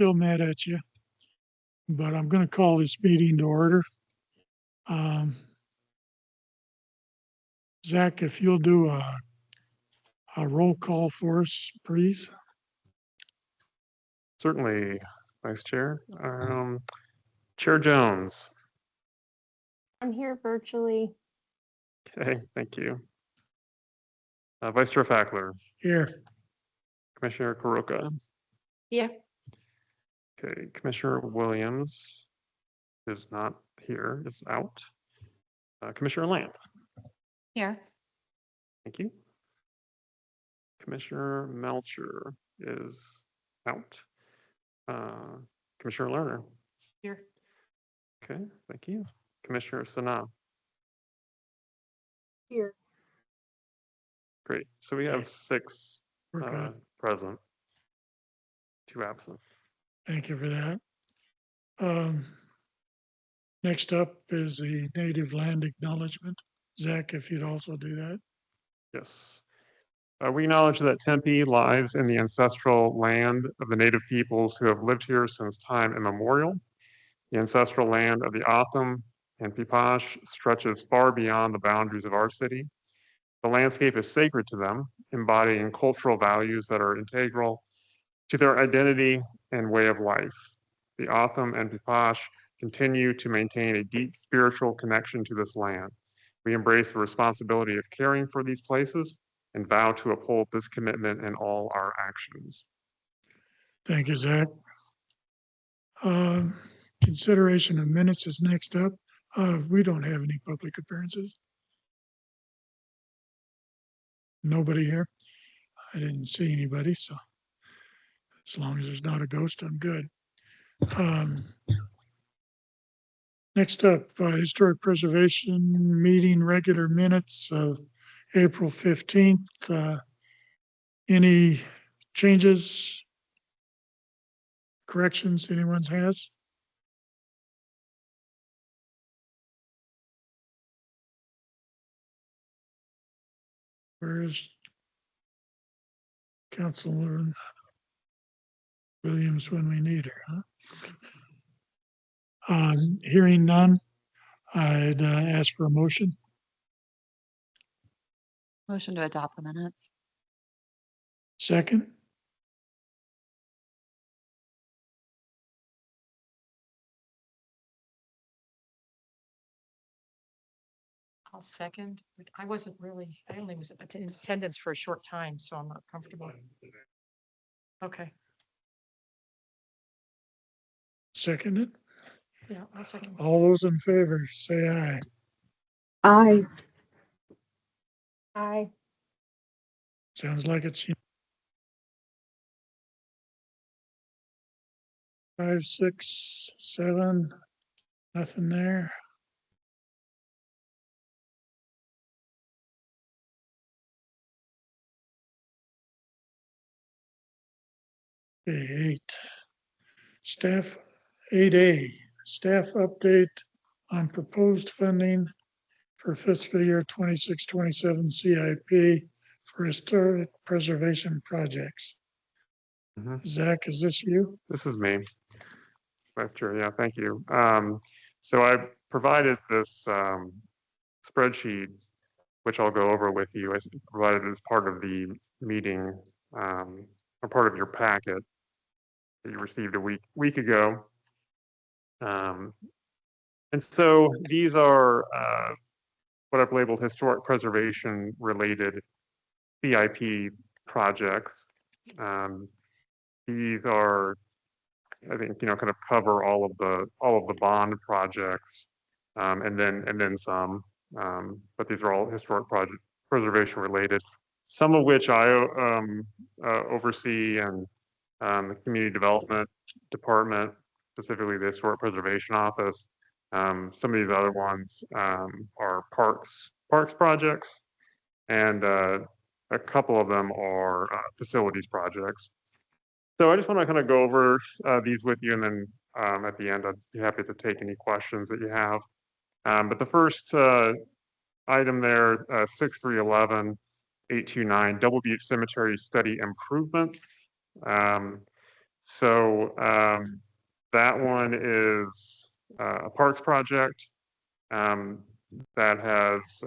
still mad at you, but I'm going to call this meeting to order. Zach, if you'll do a roll call for us, please. Certainly, Vice Chair. Chair Jones. I'm here virtually. Okay, thank you. Vice Chair Fackler. Here. Commissioner Kuroka. Yeah. Okay, Commissioner Williams is not here, is out. Commissioner Lamp. Here. Thank you. Commissioner Melcher is out. Commissioner Lerner. Here. Okay, thank you. Commissioner Sana. Here. Great. So we have 6 We're good. present, 2 absent. Thank you for that. Next up is the native land acknowledgement. Zach, if you'd also do that. Yes. We acknowledge that Tempe lies in the ancestral land of the native peoples who have lived here since time immemorial. The ancestral land of the O'odham and Pipash stretches far beyond the boundaries of our city. The landscape is sacred to them, embodying cultural values that are integral to their identity and way of life. The O'odham and Pipash continue to maintain a deep spiritual connection to this land. We embrace the responsibility of caring for these places and vow to uphold this commitment in all our actions. Thank you, Zach. Consideration of minutes is next up. We don't have any public appearances. Nobody here. I didn't see anybody, so as long as there's not a ghost, I'm good. Next up, historic preservation meeting regular minutes of April 15th. Any changes, corrections anyone has? Where is Councilwoman Williams when we need her, huh? Hearing none, I'd ask for a motion. Motion to adopt the minutes. Second, I'll second. I wasn't really, I only was in attendance for a short time, so I'm not comfortable. Okay, second it. yeah, I'll second. All those in favor, say aye. Aye. Aye. Sounds like it's 5, 6, 7, nothing there. Okay, 8. Staff 8A, staff update on proposed funding for fiscal year 26-27 CIP for historic preservation projects. Zach, is this you? This is me. Sure, yeah, thank you. So I provided this spreadsheet, which I'll go over with you. I provided as part of the meeting, or part of your packet that you received a week ago. And so these are what I've labeled historic preservation related CIP projects. These are, I think, kind of cover all of the bond projects, and then some. But these are all historic project preservation related. Some of which I oversee, and the community development department, specifically the historic preservation office. Some of these other ones are parks projects, and a couple of them are facilities projects. So I just want to kind of go over these with you, and then at the end, I'd be happy to take any questions that you have. But the first item there, 6311-829, Double Butte Cemetery Study Improvements. So that one is a parks project that has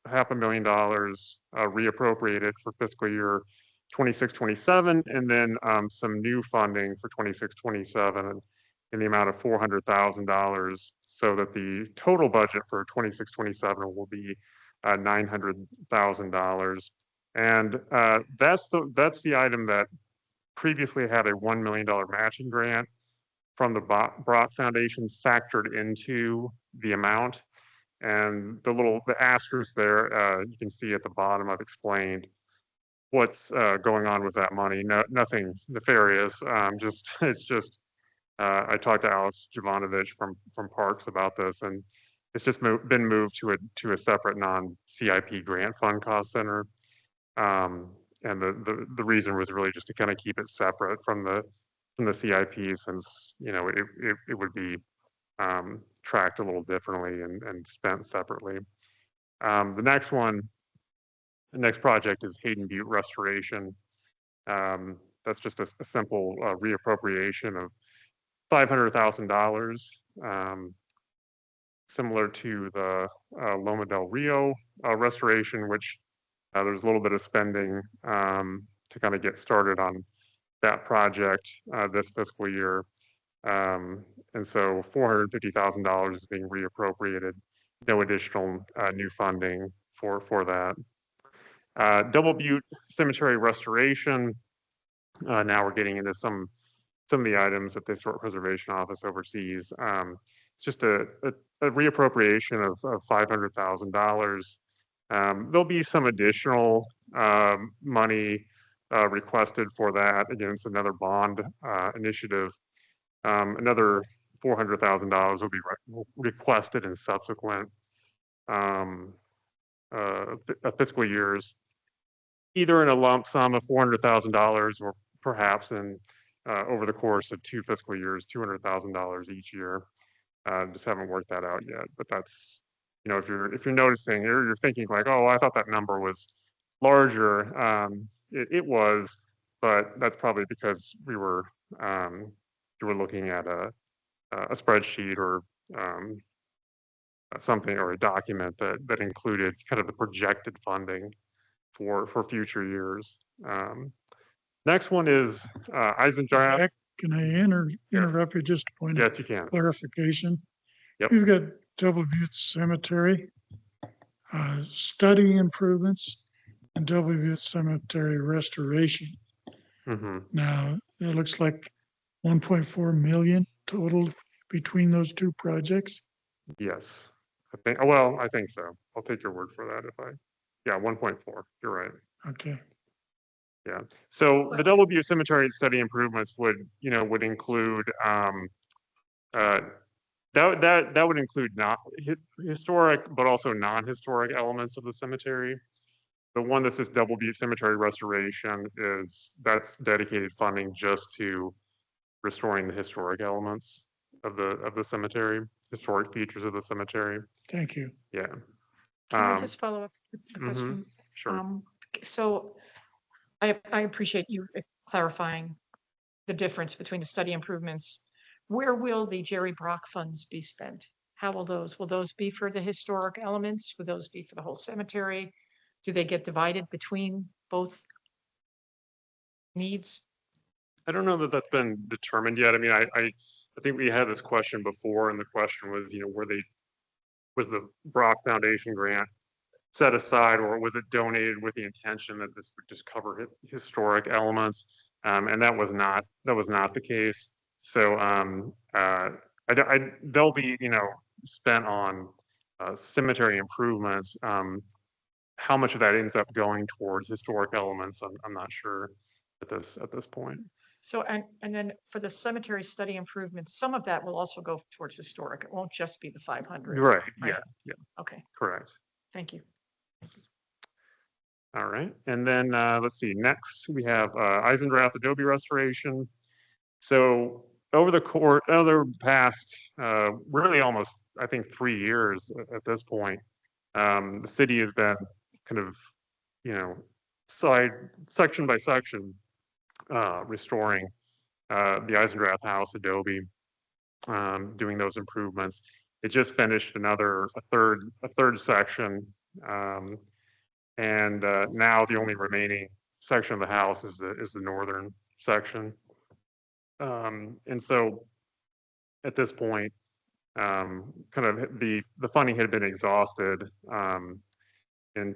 $500,000 reappropriated for fiscal year 26-27, and then some new funding for 26-27 in the amount of $400,000, so that the total budget for 26-27 will be $900,000. And that's the item that previously had a $1 million matching grant from the Brock Foundation factored into the amount. And the asterisk there, you can see at the bottom, I've explained what's going on with that money. Nothing nefarious. It's just I talked to Alex Jovanovich from Parks about this, and it's just been moved to a separate non-CIP grant fund cost center. And the reason was really just to kind of keep it separate from the CIP, since it would be tracked a little differently and spent separately. The next project is Hayden Butte Restoration. That's just a simple reappropriation of $500,000, similar to the Loma del Rio restoration, which there's a little bit of spending to kind of get started on that project this fiscal year. And so $450,000 is being reappropriated, no additional new funding for that. Double Butte Cemetery Restoration. Now we're getting into some of the items that the Historic Preservation Office oversees. It's just a reappropriation of $500,000. There'll be some additional money requested for that against another bond initiative. Another $400,000 will be requested in subsequent fiscal years, either in a lump sum of $400,000 or perhaps in over the course of 2 fiscal years, $200,000 each year. Just haven't worked that out yet, but that's, if you're noticing, you're thinking like, oh, I thought that number was larger. It was, but that's probably because we were looking at a spreadsheet or something, or a document that included kind of the projected funding for future years. Next one is Eisendrath. Can I interrupt you just a point of Yes, you can. clarification? Yep. We've got Double Butte Cemetery, study improvements, and Double Butte Cemetery restoration. Mm-hmm. Now, it looks like 1.4 million total between those two projects. Yes, I think so. I'll take your word for that. 1.4, you're right. Okay. Yeah. So the Double Butte Cemetery study improvements would include that would include not historic, but also non-historic elements of the cemetery. The one that says Double Butte Cemetery restoration that's dedicated funding just to restoring the historic elements of the cemetery, historic features of the cemetery. Thank you. Yeah. Can I just follow up with a question? Sure. So I appreciate you clarifying the difference between the study improvements. Where will the Jerry Brock funds be spent? How will those be for the historic elements? Will those be for the whole cemetery? Do they get divided between both needs? I don't know that that's been determined yet. I mean, I think we had this question before, and the question was, was the Brock Foundation grant set aside, or was it donated with the intention that this would just cover historic elements? And that was not the case. So they'll be spent on cemetery improvements. How much of that ends up going towards historic elements, I'm not sure at this point. So, and then for the cemetery study improvements, some of that will also go towards historic. It won't just be the 500. Right. Right. Yeah. Okay, Correct. thank you. All right. And then let's see. Next, we have Eisendrath Adobe restoration. So over the past, really almost, I think, 3 years at this point, the city has been kind of, section by section, restoring the Eisendrath House, Adobe, doing those improvements. It just finished a third section. And now the only remaining section of the house is the northern section. And so at this point, kind of the funding had been exhausted in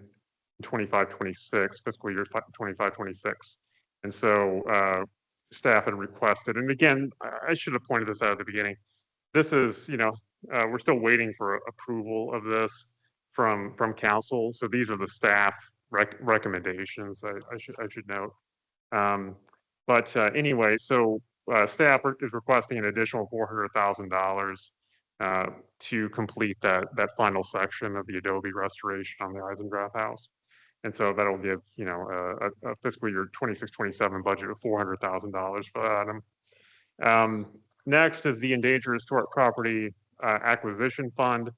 25-26, fiscal year 25-26. And so staff had requested, and again, I should have pointed this out at the beginning. This is, we're still waiting for approval of this from council. So these are the staff recommendations, I should note. But anyway, so staff is requesting an additional $400,000 to complete that final section of the Adobe restoration on the Eisendrath House. And so that'll give, a fiscal year 26-27 budget of $400,000 for that item. Next is the Endangered Historic Property Acquisition Fund.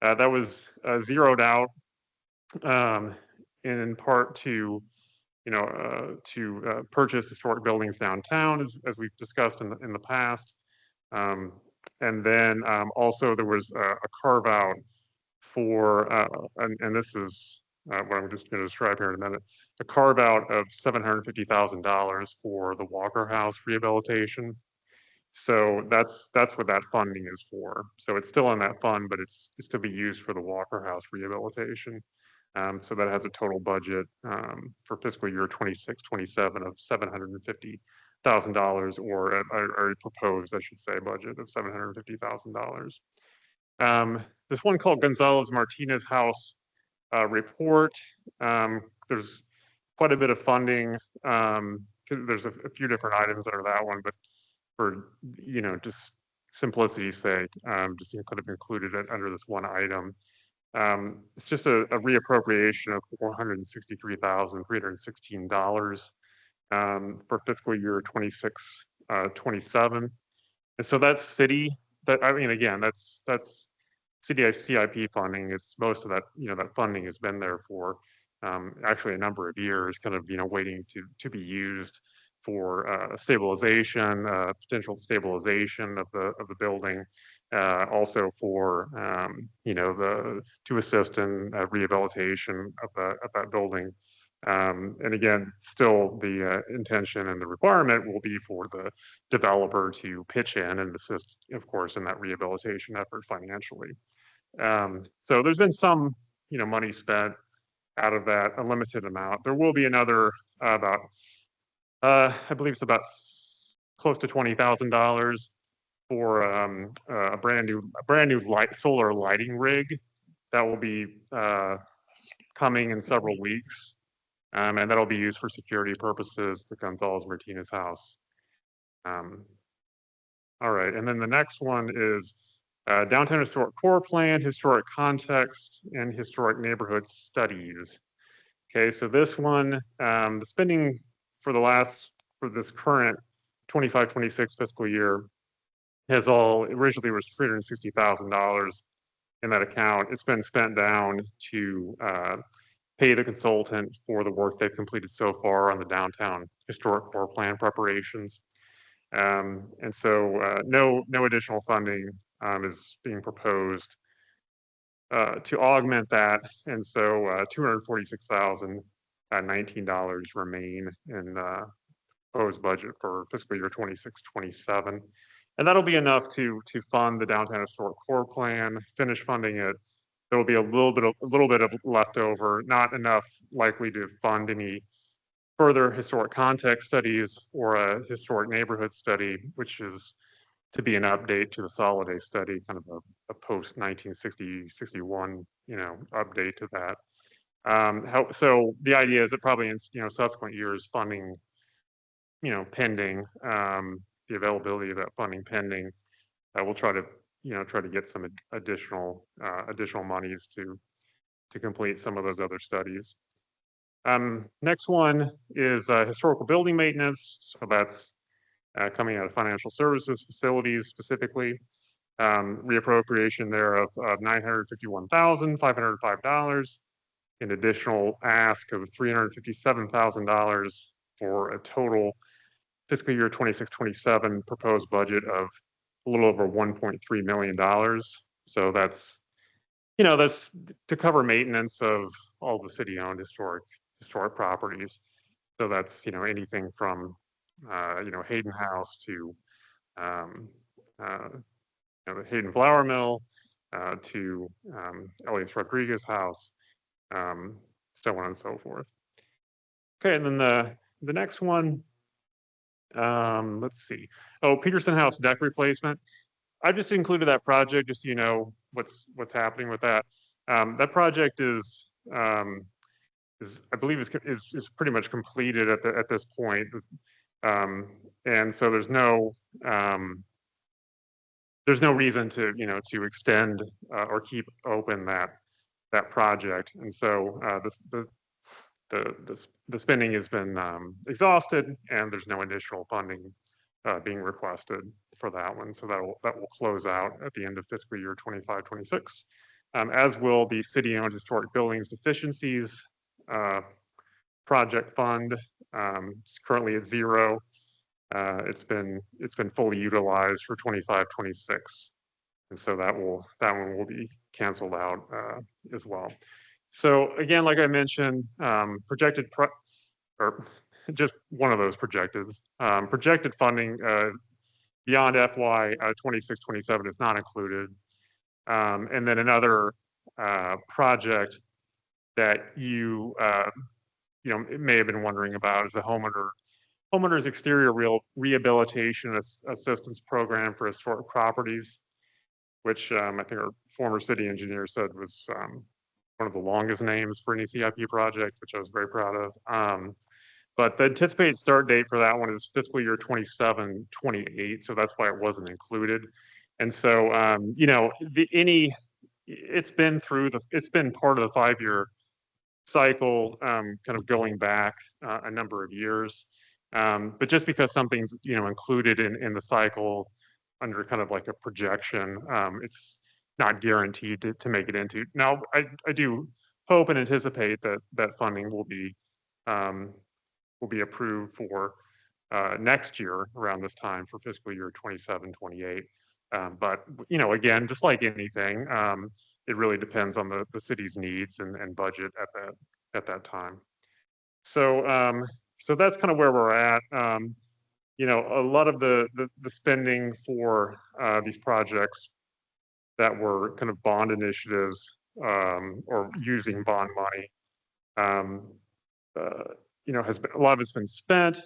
That was zeroed out in part to purchase historic buildings downtown, as we've discussed in the past. And then also there was a carve out for, and this is what I'm just going to describe here in a minute, a carve out of $750,000 for the Walker House rehabilitation. So that's what that funding is for. So it's still in that fund, but it's to be used for the Walker House rehabilitation. So that has a total budget for fiscal year 26-27 of $750,000, or a proposed, I should say, budget of $750,000. This one called Gonzalez Martinez House report. There's quite a bit of funding. There's a few different items that are that one, but for just simplicity's sake, just kind of included it under this one item. It's just a reappropriation of $463,316 for fiscal year 26-27. And so that's city. Again, that's city CIP funding. It's most of that, that funding has been there for actually a number of years, kind of, waiting to be used for stabilization, potential stabilization of the building, also for to assist in rehabilitation of that building. And again, still the intention and the requirement will be for the developer to pitch in and assist, of course, in that rehabilitation effort financially. So there's been some, money spent out of that, a limited amount. There will be another about, I believe it's about close to $20,000 for a brand new solar lighting rig that will be coming in several weeks. And that'll be used for security purposes, the Gonzalez Martinez House. All right, and then the next one is Downtown Historic Core Plan, Historic Context, and Historic Neighborhood Studies. Okay, so this one, the spending for this current 25-26 fiscal year originally was $360,000 in that account. It's been spent down to pay the consultant for the work they've completed so far on the Downtown Historic Core Plan preparations. And so no additional funding is being proposed to augment that. And so $246,019 remain in proposed budget for fiscal year 26-27. And that'll be enough to fund the Downtown Historic Core Plan, finish funding it. There will be a little bit of leftover, not enough likely to fund any further historic context studies or a historic neighborhood study, which is to be an update to the Soliday study, kind of a post 1960-61, update to that. So the idea is that probably in subsequent years, funding, pending, the availability of that funding pending, we'll try to get some additional monies to complete some of those other studies. Next one is historical building maintenance. So that's coming out of financial services facilities specifically. Reappropriation there of $951,505, an additional ask of $357,000 for a total fiscal year 26-27 proposed budget of a little over $1.3 million. So that's, that's to cover maintenance of all the city-owned historic properties. So that's, anything from, Hayden House to, the Hayden Flour Mill to Elias Rodriguez House, so on and so forth. Okay, and then the next one, let's see. Oh, Peterson House deck replacement. I just included that project just so you know what's happening with that. That project is I believe is pretty much completed at this point, and so there's no reason to to extend or keep open that project, and so the spending has been exhausted, and there's no additional funding being requested for that one. So that will close out at the end of fiscal year 25-26, as will the city-owned historic buildings deficiencies project fund. It's currently at zero. It's been fully utilized for 25-26, and so that one will be canceled out as well. So again, like I mentioned, projected or just one of those projected funding beyond FY 26-27 is not included. And then another project that you may have been wondering about is the homeowners exterior rehabilitation assistance program for historic properties, which I think our former city engineer said was one of the longest names for any CIP project, which I was very proud of. But the anticipated start date for that one is fiscal year 27-28, so that's why it wasn't included. And so, it's been part of the 5-year cycle, kind of going back a number of years. But just because something's included in the cycle under kind of like a projection, it's not guaranteed to make it into. Now, I do hope and anticipate that funding will be approved for next year around this time for fiscal year 27-28. But again, just like anything, it really depends on the city's needs and budget at that time. So so that's kind of where we're at. A lot of the spending for these projects that were kind of bond initiatives or using bond money, has been, a lot of it's been spent.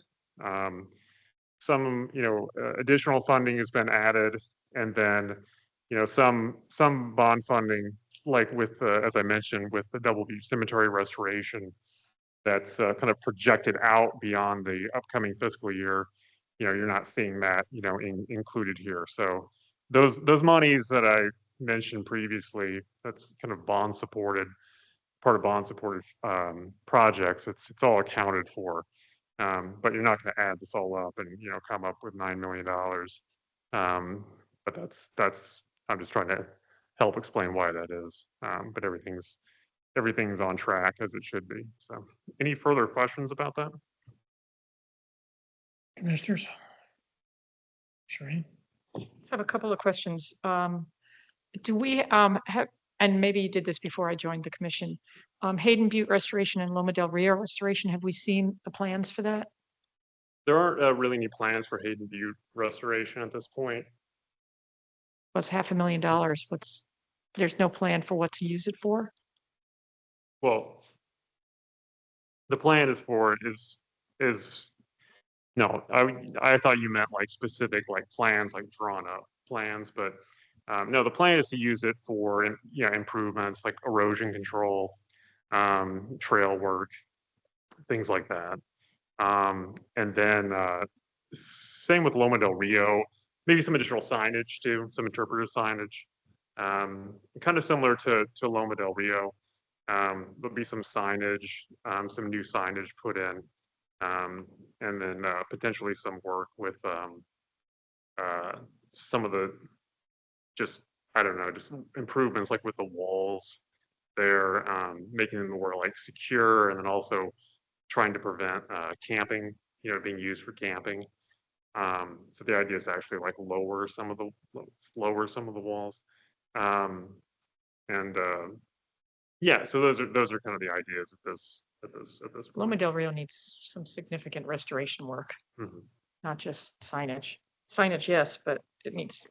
Some additional funding has been added, and then some bond funding, like with as I mentioned, with the Double Beach Cemetery restoration, that's kind of projected out beyond the upcoming fiscal year. You're not seeing that included here. So those monies that I mentioned previously, that's kind of bond supported, part of bond supported projects. It's all accounted for, but you're not going to add this all up and come up with $9 million. But that's I'm just trying to help explain why that is. But everything's on track as it should be. So, any further questions about that? Commissioners? Shereen? Just have a couple of questions. Do we have, and maybe you did this before I joined the commission, Hayden Butte restoration and Loma del Rio restoration, have we seen the plans for that? There aren't really any plans for Hayden Butte restoration at this point. What's $500,000? There's no plan for what to use it for? Well, the plan is for no, I thought you meant like specific like plans, like drawn up plans, but no, the plan is to use it for improvements like erosion control, trail work, things like that. And then same with Loma del Rio, maybe some additional signage too, some interpretive signage, kind of similar to Loma del Rio. There'll be some signage, some new signage put in, and then potentially some work with some of the just improvements like with the walls there, making them more like secure, and then also trying to prevent camping, being used for camping. So the idea is to actually like lower some of the walls. Um, and yeah, so those are kind of the ideas at this Loma point. Del Rio needs some significant restoration work, Mhm. not just signage. Signage, yes, but it needs,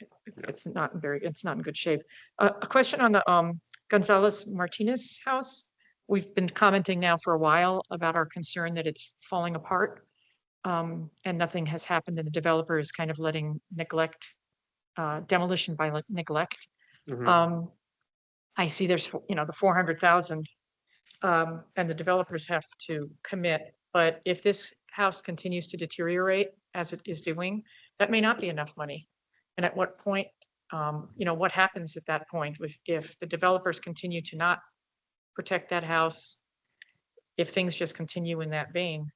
Yeah. it's not in good shape. A question on the Gonzalez Martinez house. We've been commenting now for a while about our concern that it's falling apart. And nothing has happened, and the developer is kind of letting demolition by neglect. Mhm. I see there's, the 400,000, and the developers have to commit. But if this house continues to deteriorate as it is doing, that may not be enough money. And at what point, what happens at that point if the developers continue to not protect that house, if things just continue in that vein?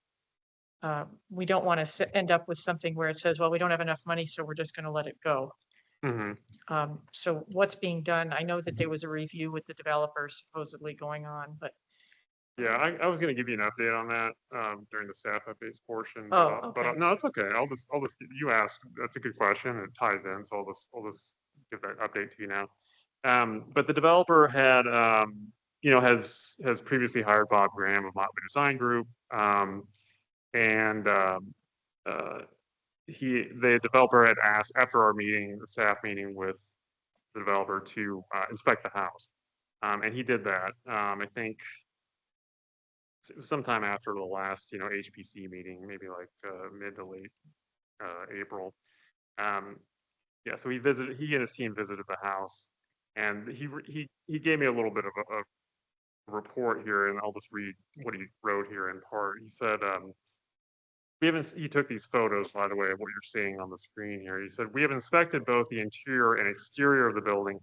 We don't want to end up with something where it says, well, we don't have enough money, so we're just going to let it go. Mhm. So what's being done? I know that there was a review with the developers supposedly going on, but, Yeah, I was gonna give you an update on that, during the staff updates portion, oh, but, okay. no, it's okay. You asked, that's a good question. It ties in, so I'll just give that update to you now. But the developer had, has previously hired Bob Graham of Motley Design Group. And, uh, the developer had asked after our meeting, the staff meeting with the developer to, inspect the house. And he did that. I think it was sometime after the last, HPC meeting, maybe like mid to late April. Um, yeah, so he and his team visited the house, and he gave me a little bit of a report here, and I'll just read what he wrote here in part. He said, he took these photos, by the way, of what you're seeing on the screen here. He said, we have inspected both the interior and exterior of the building.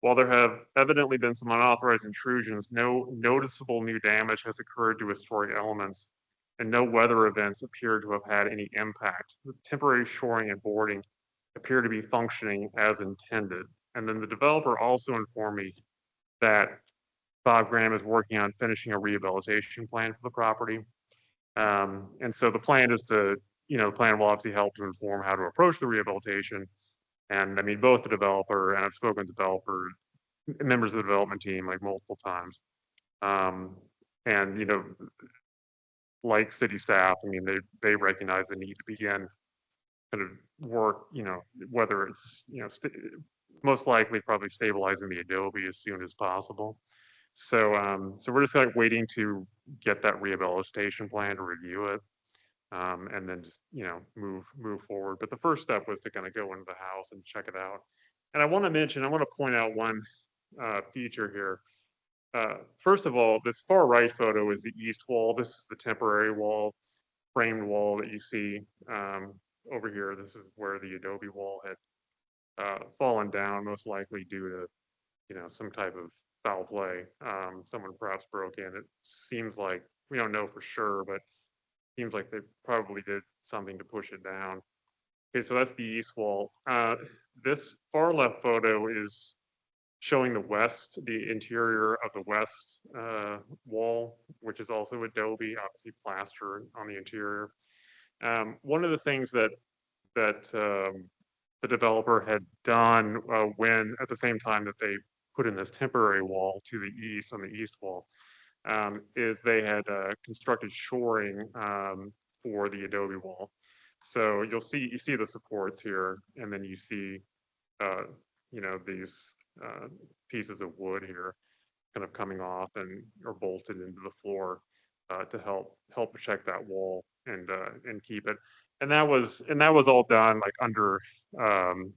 While there have evidently been some unauthorized intrusions, no noticeable new damage has occurred to historic elements, and no weather events appear to have had any impact. The temporary shoring and boarding appear to be functioning as intended. And then the developer also informed me that Bob Graham is working on finishing a rehabilitation plan for the property. And so the plan is the plan will obviously help to inform how to approach the rehabilitation. And I mean, both the developer and I've spoken to developers, members of the development team like multiple times. Um, and like city staff, I mean, they recognize the need to begin kind of work, whether it's, most likely probably stabilizing the Adobe as soon as possible. So we're just like waiting to get that rehabilitation plan to review it, and then just move forward. But the first step was to kind of go into the house and check it out. And I want to point out one feature here. First of all, this far right photo is the east wall. This is the temporary wall, framed wall that you see over here. This is where the Adobe wall had fallen down, most likely due to some type of foul play. Someone perhaps broke in. It seems like we don't know for sure, but seems like they probably did something to push it down. Okay, so that's the east wall. This far left photo is showing the interior of the west wall, which is also Adobe, obviously plaster on the interior. One of the things that the developer had done when at the same time that they put in this temporary wall to the east on the east wall, is they had constructed shoring for the Adobe wall. So you see the supports here, and then you see uh, these pieces of wood here kind of coming off and or bolted into the floor to help protect that wall and keep it. And that was all done like under um,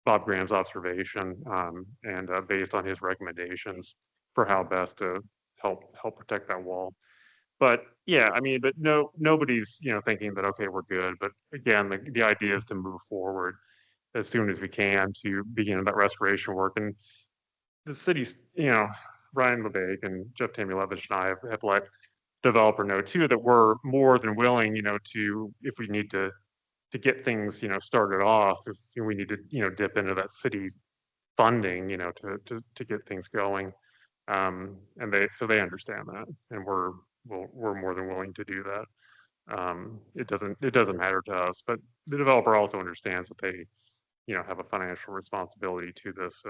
Bob Graham's observation and based on his recommendations for how best to help protect that wall. But yeah, I mean, but nobody's thinking that okay, we're good. But again, the idea is to move forward as soon as we can to begin that restoration work. And the city's, Ryan LeBake and Jeff Tamulevich and I have let developer know too that we're more than willing, to if we need to get things, started off, if we need to, dip into that city funding, to get things going. And they understand that, and we're more than willing to do that. it doesn't matter to us, but the developer also understands that they, have a financial responsibility to this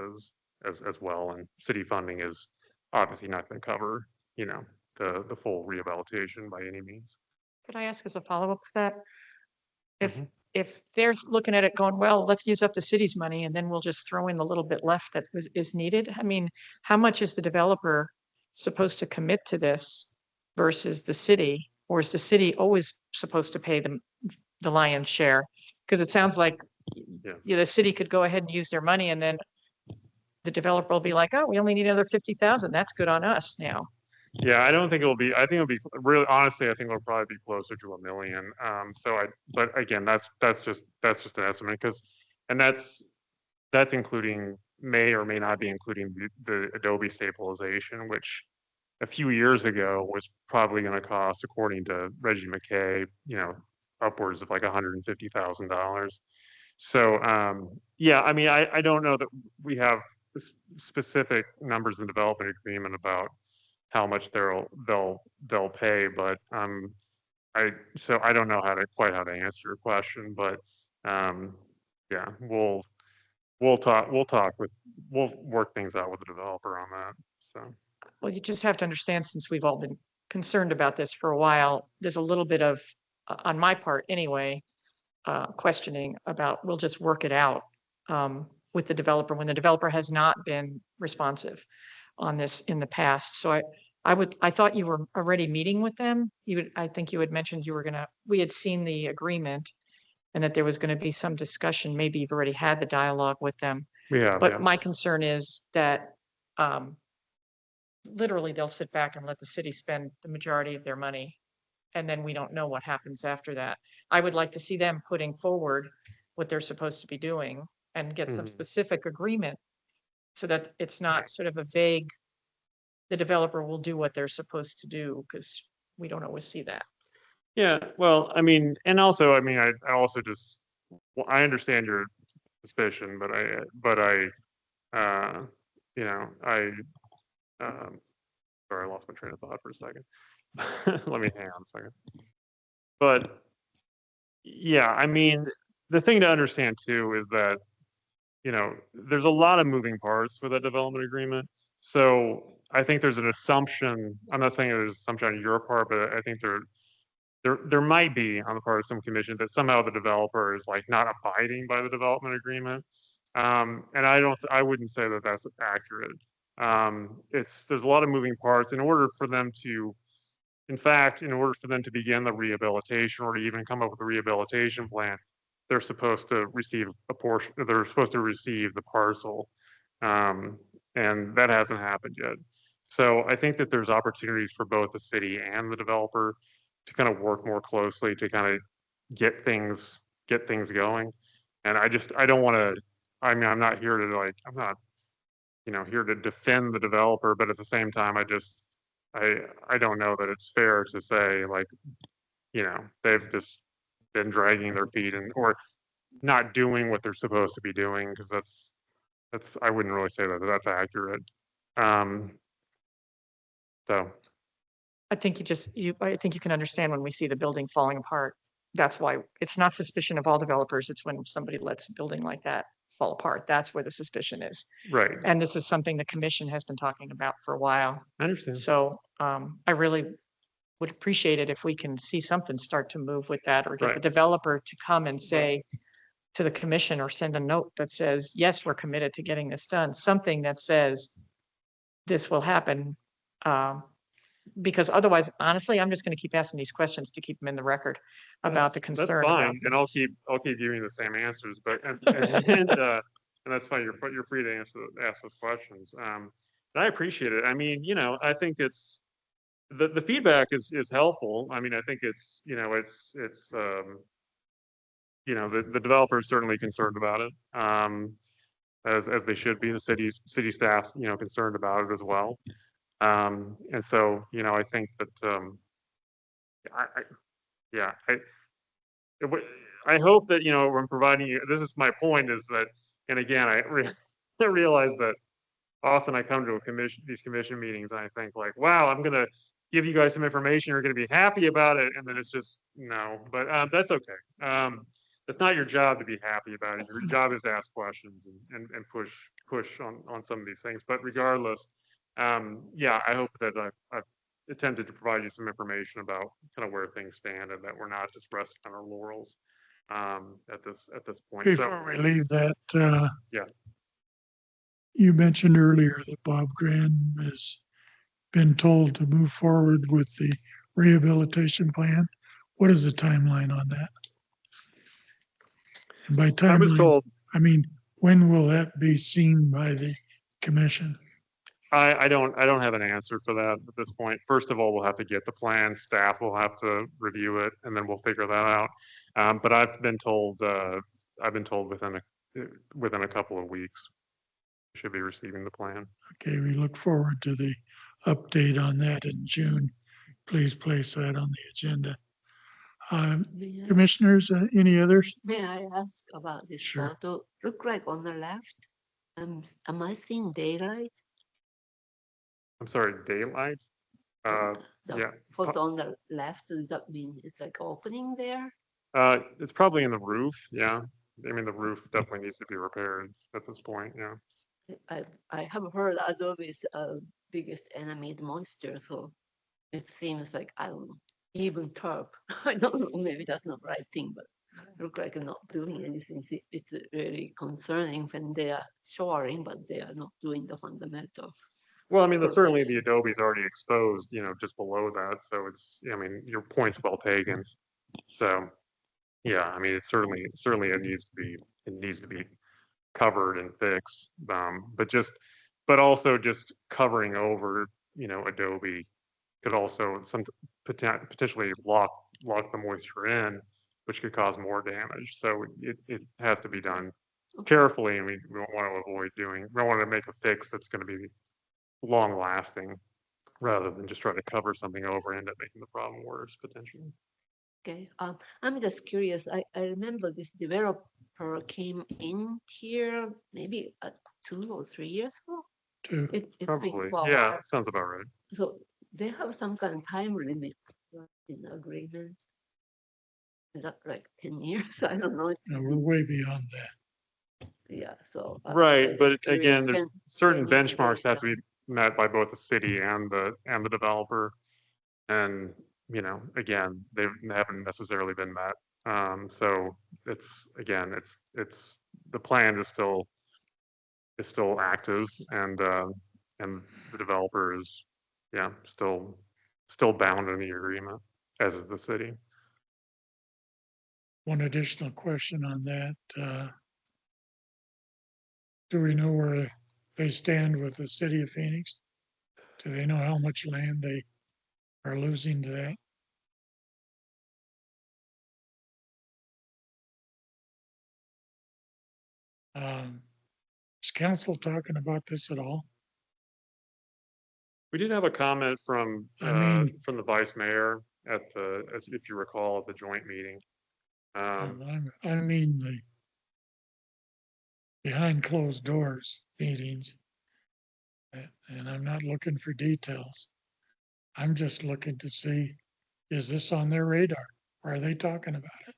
as well. And city funding is obviously not going to cover, the full rehabilitation by any means. Could I ask as a follow-up to that? If, Mhm. if they're looking at it going, well, let's use up the city's money and then we'll just throw in the little bit left that is needed. I mean, how much is the developer supposed to commit to this versus the city? Or is the city always supposed to pay the lion's share? Because it sounds like Yeah. the city could go ahead and use their money and then the developer will be like, oh, we only need another 50,000. That's good on us now. Yeah, I don't think it'll be, I think it'll be really, honestly, I think it'll probably be closer to 1 million. But again, that's just an estimate and that's including, may or may not be including the Adobe stabilization, which a few years ago was probably going to cost, according to Reggie McKay, upwards of like $150,000. So, yeah, I mean, I don't know that we have specific numbers in the development agreement about how much they'll pay, but so I don't know quite how to answer your question, but yeah, we'll work things out with the developer on that. So Well, you just have to understand, since we've all been concerned about this for a while, there's a little bit of, on my part anyway, questioning about, we'll just work it out with the developer when the developer has not been responsive on this in the past. So I thought you were already meeting with them. I think you had mentioned we had seen the agreement and that there was going to be some discussion. Maybe you've already had the dialogue with them. we have, But yeah. my concern is that literally they'll sit back and let the city spend the majority of their money. And then we don't know what happens after that. I would like to see them putting forward what they're supposed to be doing and get the Mhm. specific agreement so that it's not sort of a vague, the developer will do what they're supposed to do, because we don't always see that. Yeah, well, I mean, and also, I mean, I also just, well, I understand your suspicion, but sorry, I lost my train of thought for a second. Let me hang on a second. But yeah, I mean, the thing to understand too is that, there's a lot of moving parts with that development agreement. So I think there's an assumption, I'm not saying there's an assumption on your part, but I think there might be on the part of some commission that somehow the developer is like not abiding by the development agreement. And I wouldn't say that that's accurate. There's a lot of moving parts in order for them to, in fact, in order for them to begin the rehabilitation or to even come up with a rehabilitation plan, they're supposed to receive a portion, they're supposed to receive the parcel. And that hasn't happened yet. So I think that there's opportunities for both the city and the developer to kind of work more closely to kind of get things going. And I don't want to, I mean, I'm not here to like, I'm not, here to defend the developer, but at the same time, I don't know that it's fair to say like, they've just been dragging their feet or not doing what they're supposed to be doing, because I wouldn't really say that that's accurate. So I think I think you can understand when we see the building falling apart. That's why it's not suspicion of all developers. It's when somebody lets a building like that fall apart. That's where the suspicion is. right, And this is something the commission has been talking about for a while. I understand. So I really would appreciate it if we can see something start to move with that, or get the Right. developer to come and say to the commission, or send a note that says, yes, we're committed to getting this done. Something that says this will happen. Because otherwise, honestly, I'm just going to keep asking these questions to keep them in the record about the That's concern. about fine, and I'll keep giving you the same answers, but, and that's fine, you're free to ask those questions. And I appreciate it. I mean, I think it's, the feedback is helpful. I mean, I think it's, the developer is certainly concerned about it, as they should be. The city staff, concerned about it as well. And so, I think that, I hope that, when providing you, this is my point, is that, and again, I realize that often I come to these commission meetings and I think like, wow, I'm gonna give you guys some information, you're gonna be happy about it, and then it's just, no, but, that's okay. It's not your job to be happy about it. Your job is to ask questions and push on some of these things. But regardless, yeah, I hope that I've attempted to provide you some information about kind of where things stand and that we're not just resting on our laurels, at this point. So, Before we leave that, yeah. you mentioned earlier that Bob Graham has been told to move forward with the rehabilitation plan. What is the timeline on that? And by I was timeline, told, I mean, when will that be seen by the commission? I don't have an answer for that at this point. First of all, we'll have to get the plan, staff will have to review it, and then we'll figure that out. But I've been told within a couple of weeks, we should be receiving the plan. Okay, we look forward to the update on that in June. Please place that on the agenda. May I, Commissioners, any others? may I ask about this Sure. photo? Look like on the left, am I seeing daylight? I'm sorry, daylight? The Yeah, photo on the left, does that mean it's like opening there? it's probably in the roof, yeah. I mean, the roof definitely needs to be repaired at this point, yeah. I have heard Adobe's biggest enemy is moisture, so it seems like, I don't know, even turf. I don't know, maybe that's not the right thing, but look like they're not doing anything. It's really concerning when they are shoring, but they are not doing the fundamentals. Well, I mean, certainly Perfect. the Adobe's already exposed, just below that, so it's, I mean, your point's well taken. So, yeah, I mean, certainly it needs to be covered and fixed. But also just covering over, Adobe could also potentially lock the moisture in, which could cause more damage. So it has to be done Okay. carefully, and we don't want to we don't want to make a fix that's going to be long lasting rather than just try to cover something over and end up making the problem worse potentially. Okay, I'm just curious. I remember this developer came in here maybe 2 or 3 years ago. To It's been Probably, for a yeah, while. sounds about right. So they have some kind of time limit in the agreement. Is that like 10 years? I don't know. we're way beyond that. Yeah, so. Right, I'm but just curious again, there's certain when you get benchmarks it have to done. be met by both the city and the developer. And, again, they haven't necessarily been met. So it's the plan is still active and the developer is, yeah, still bound in the agreement, as is the city. One additional question on that. Do we know where they stand with the city of Phoenix? Do they know how much land they are losing to that? Is council talking about this at all? We did have a comment from I mean- from the vice mayor if you recall, at the joint meeting. I mean the behind closed doors meetings. And I'm not looking for details. I'm just looking to see, is this on their radar? Are they talking about it?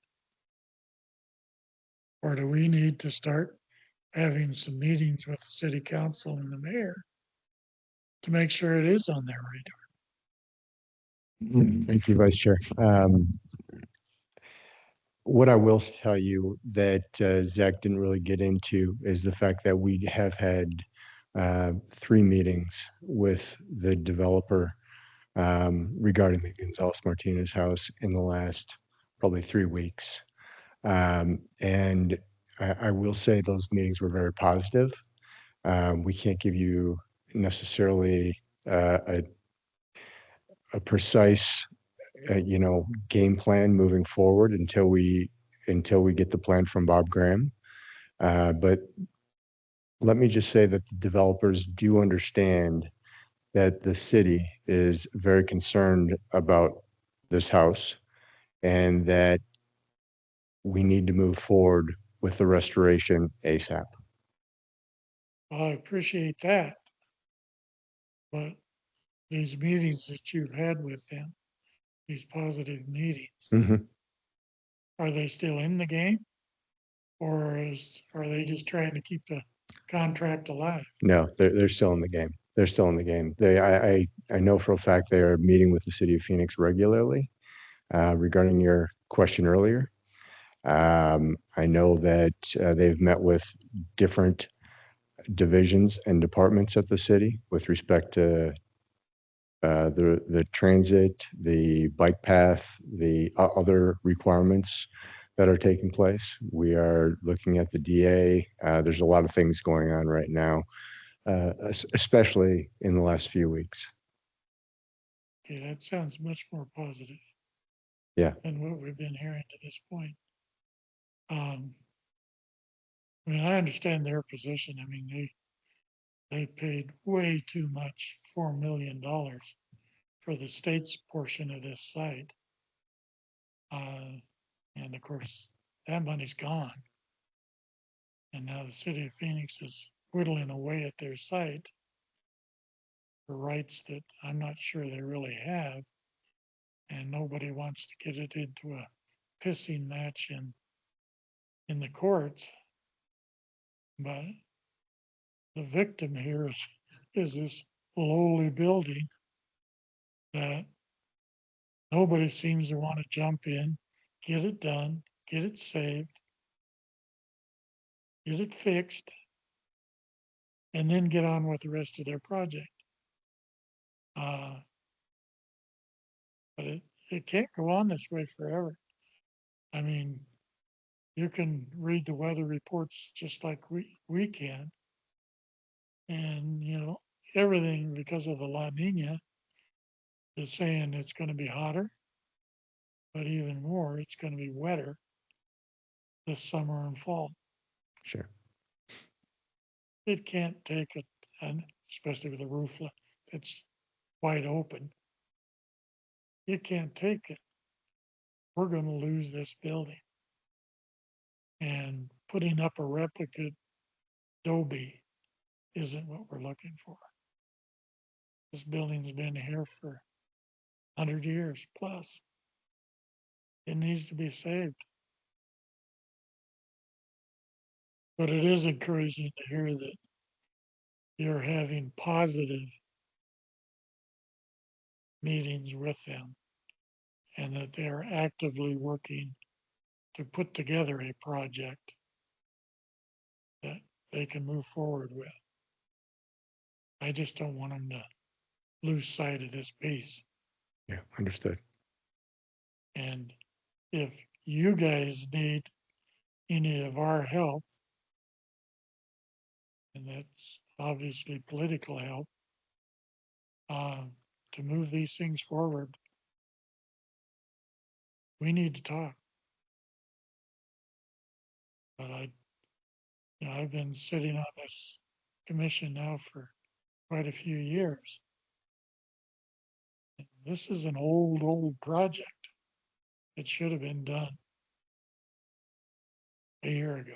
Or do we need to start having some meetings with the city council and the mayor to make sure it is on their radar? Thank you, Vice Chair. What I will tell you that Zach didn't really get into is the fact that we have had 3 meetings with the developer regarding the Gonzalez Martinez house in the last probably 3 weeks. And I will say those meetings were very positive. We can't give you necessarily a precise game plan moving forward until we get the plan from Bob Graham. But let me just say that the developers do understand that the city is very concerned about this house and that we need to move forward with the restoration ASAP. Well, I appreciate that. But these meetings that you've had with them, these positive meetings, Mhm. are they still in the game? Or are they just trying to keep the contract alive? No, they're still in the game. They're still in the game. I know for a fact they are meeting with the city of Phoenix regularly, regarding your question earlier. I know that, they've met with different divisions and departments at the city with respect to, the transit, the bike path, the other requirements that are taking place. We are looking at the DA. There's a lot of things going on right now, especially in the last few weeks. Okay, that sounds much more positive. Yeah. Than what we've been hearing to this point. Um, I mean, I understand their position. I mean, they paid way too much, $4 million for the state's portion of this site. And of course, that money's gone. And now the city of Phoenix is whittling away at their site for rights that I'm not sure they really have. And nobody wants to get it into a pissing match in the courts. But the victim here is this lowly building that nobody seems to want to jump in, get it done, get it saved, get it fixed, and then get on with the rest of their project. But it can't go on this way forever. I mean, you can read the weather reports just like we can. And, everything because of the La Nina is saying it's going to be hotter, but even more, it's going to be wetter this summer and fall. Sure. It can't take it, and especially with a roof that's wide open. You can't take it. We're going to lose this building. And putting up a replica Dobie isn't what we're looking for. This building's been here for 100 years plus. It needs to be saved. But it is encouraging to hear that you're having positive meetings with them and that they are actively working to put together a project that they can move forward with. I just don't want them to lose sight of this piece. Yeah, understood. And if you guys need any of our help, and that's obviously political help, to move these things forward, we need to talk. But I've been sitting on this commission now for quite a few years. This is an old project. It should have been done a year ago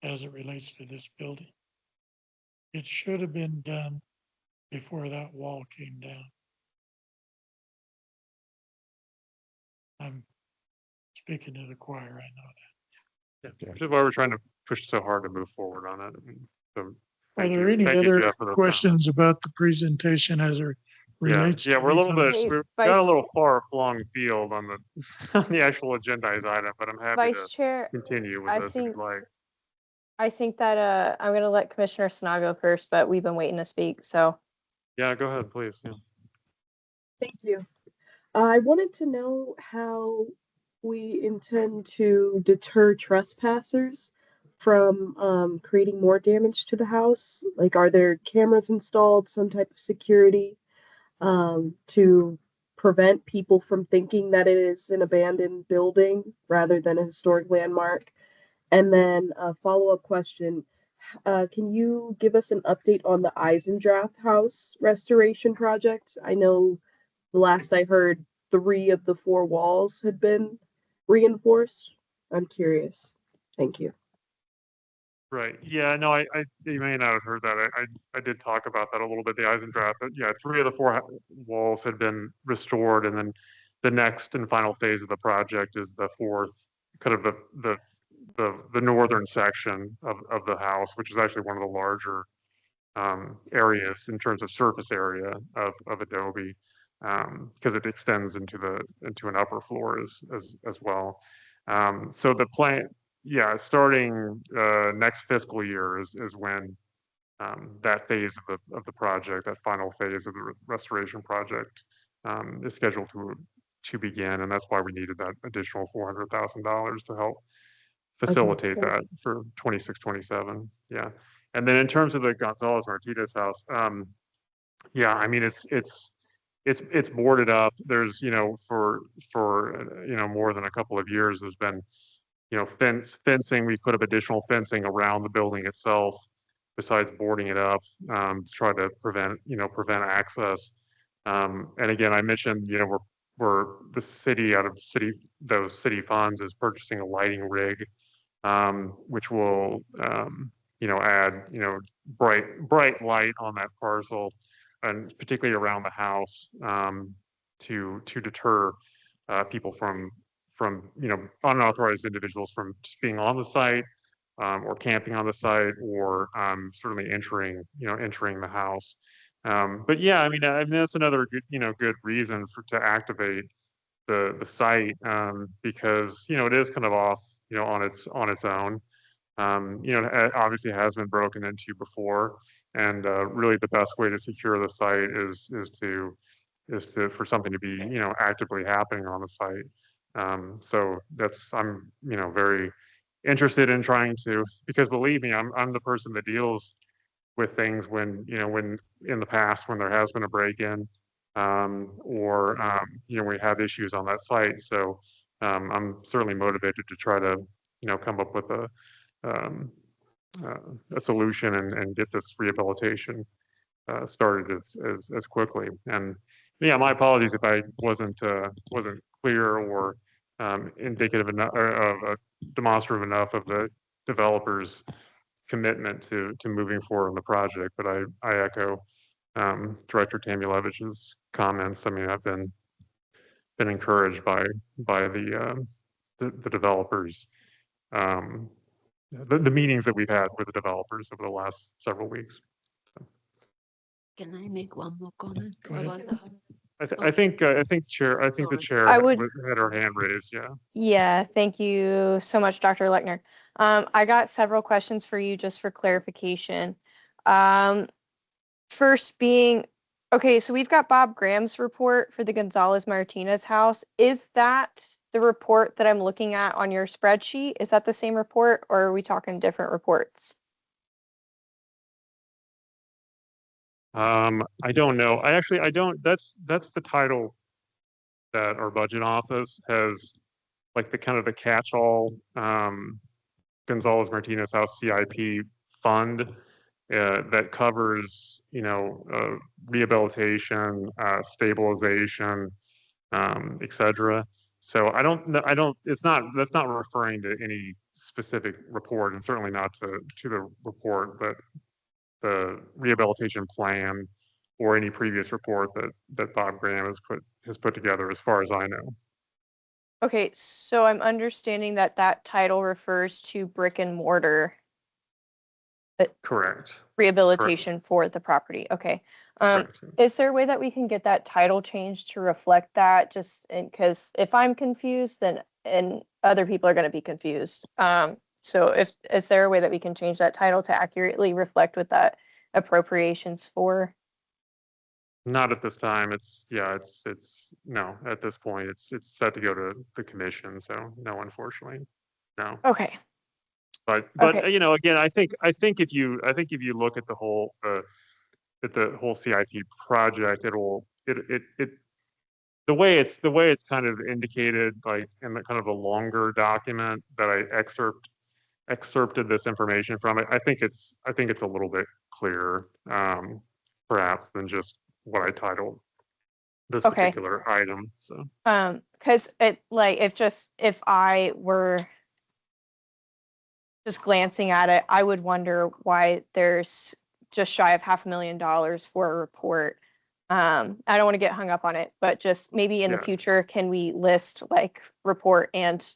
as it relates to this building. It should have been done before that wall came down. I'm speaking to the choir, I know that. Yeah, which is why we're trying to push so hard to move forward on it. I mean, so Are thank there you. any Thank you, other Jeff, for those questions about the presentation as it Yeah, relates yeah, to we're a these little bit, others? Hey, we've Vice- got a little far flung field on on the actual agendized item, but I'm happy to Vice Chair, continue with I this if think you'd like. I think that I'm gonna let Commissioner Snago first, but we've been waiting to speak, so. Yeah, go ahead, please. Yeah. Thank you. I wanted to know how we intend to deter trespassers from creating more damage to the house. Like, are there cameras installed, some type of security to prevent people from thinking that it is an abandoned building rather than a historic landmark? And then a follow-up question. Can you give us an update on the Eisendrath House restoration project? I know the last I heard, 3 of the 4 walls had been reinforced. I'm curious. Thank you. Right, yeah, no, you may not have heard that, I did talk about that a little bit, the Eisendrath, but yeah, 3 of the 4 walls had been restored, and then the next and final phase of the project is the 4th, kind of the northern section of the house, which is actually one of the larger areas in terms of surface area of Adobe, because it extends into an upper floor as well. So the plan, yeah, starting next fiscal year is when that phase of the project, that final phase of the restoration project, is scheduled to begin, and that's why we needed that additional $400,000 to help facilitate great. that for 26, 27. Yeah. And then in terms of the Gonzalez Martinez house, yeah, I mean, it's boarded up. There's, for more than a couple of years, there's been, fencing. We put up additional fencing around the building itself besides boarding it up, to try to prevent access. And again, I mentioned, we're the city out of those city funds is purchasing a lighting rig, which will, add, bright light on that parcel, and particularly around the house, to deter people from unauthorized individuals from just being on the site, or camping on the site, or certainly entering the house. But yeah, I mean that's another good reason to activate the site, because it is kind of off on its own. It obviously has been broken into before, and really the best way to secure the site is for something to be actively happening on the site. So I'm very interested in trying to, because believe me, I'm the person that deals with things when in the past when there has been a break-in, or we have issues on that site. So I'm certainly motivated to try to come up with um, a solution and get this rehabilitation started as quickly. And yeah, my apologies if I wasn't clear or indicative enough, or demonstrative enough of the developers' commitment to moving forward on the project. But I echo Director Tamulevich's comments. I mean, I've been encouraged by the developers, um, the meetings that we've had with the developers over the last several weeks. Can I make one more comment Go ahead. about that? I think the Sorry. chair I would- had her hand raised. Yeah. Yeah, thank you so much, Dr. Lechner. I got several questions for you just for clarification. First being, okay, so we've got Bob Graham's report for the Gonzalez Martinez house. Is that the report that I'm looking at on your spreadsheet? Is that the same report, or are we talking different reports? I don't know. I don't, that's the title that our budget office has, like the kind of the catch-all, Gonzalez Martinez House CIP fund, that covers, rehabilitation, stabilization, et cetera. So I don't know, that's not referring to any specific report, and certainly not to the report that the rehabilitation plan or any previous report that Bob Graham has put together, as far as I know. Okay, so I'm understanding that that title refers to brick and mortar Correct. rehabilitation for the property. Okay. Correct. Is there a way that we can get that title changed to reflect that? Just because if I'm confused, then and other people are going to be confused. So is there a way that we can change that title to accurately reflect what that appropriations for? Not at this time. It's no, at this point, it's set to go to the commission. So no, unfortunately, no. Okay. But Okay. again, I think if you look at the whole CIP project, the way it's kind of indicated, like in the kind of a longer document that I excerpted this information from it, I think it's a little bit clearer, perhaps, than just what I titled this Okay. particular item. So Because it like if I were just glancing at it, I would wonder why there's just shy of $500,000 for a report. I don't want to get hung up on it, but just maybe in the Yeah. future, can we list like report and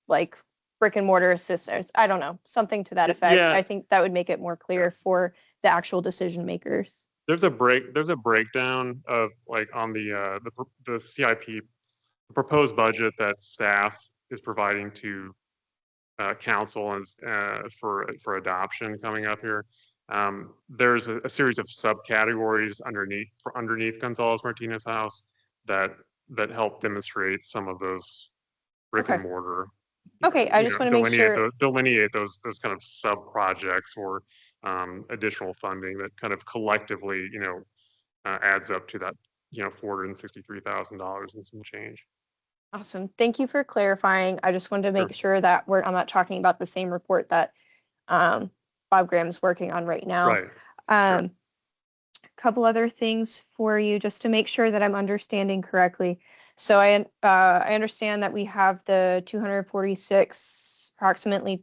like brick and mortar assistants? I don't know, something to that effect. Yeah. I think that would make it more clear for the actual decision makers. There's a breakdown of like on the CIP, the proposed budget that staff is providing to council and for adoption coming up here. There's a series of subcategories underneath Gonzalez Martinez House that help demonstrate some of those brick and Okay. mortar. Okay, I just want to make sure. Delineate those kind of sub projects or additional funding that kind of collectively, adds up to that, $463,000 and some change. Awesome. Thank you for clarifying. I just wanted to Sure. make sure that I'm not talking about the same report that Bob Graham's working on right now. Right. A couple other things for you just to make sure that I'm understanding correctly. So I understand that we have the 246 approximately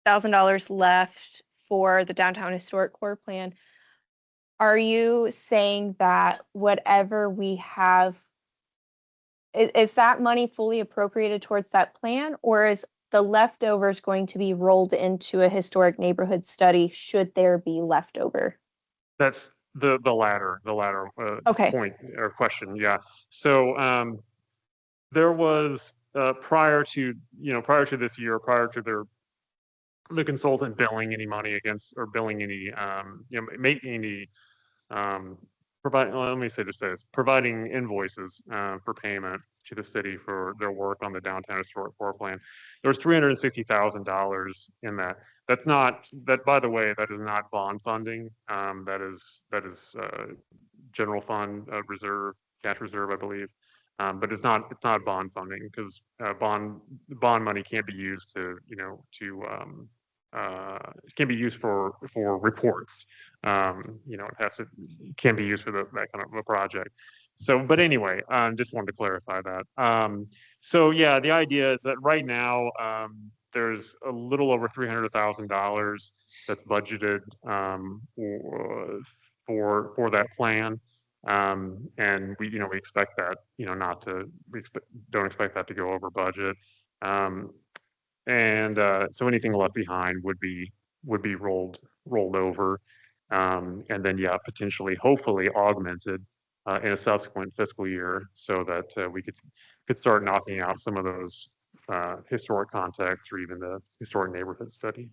$1,000 left for the downtown historic core plan. Are you saying that whatever we have, is that money fully appropriated towards that plan, or is the leftovers going to be rolled into a historic neighborhood study should there be leftover? That's the latter Okay. point or question. Yeah. So there was prior to this year, prior to the consultant billing any money against or billing any making any let me say this, providing invoices for payment to the city for their work on the downtown historic core plan. There's $360,000 in that. By the way, that is not bond funding. That is general fund reserve, cash reserve, I believe. But it's not bond funding because bond money can't be used it can be used for reports. It can be used for that kind of a project. So, but anyway, just wanted to clarify that. So yeah, the idea is that right now, there's a little over $300,000 that's budgeted for that plan. And we expect that, don't expect that to go over budget. So anything left behind would be rolled over. And then, yeah, potentially, hopefully augmented in a subsequent fiscal year so that we could start knocking out some of those historic contexts or even the historic neighborhood study.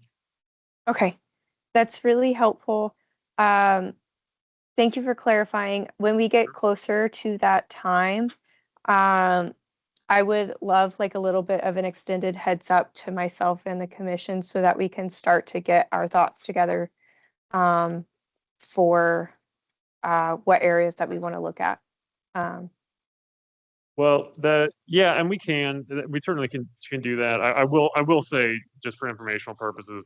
Okay, that's really helpful. Thank you for clarifying. When we get closer to that time, I would love like a little bit of an extended heads up to myself and the commission so that we can start to get our thoughts together for what areas that we want to look at. Well, and we certainly can do that. I will say, just for informational purposes,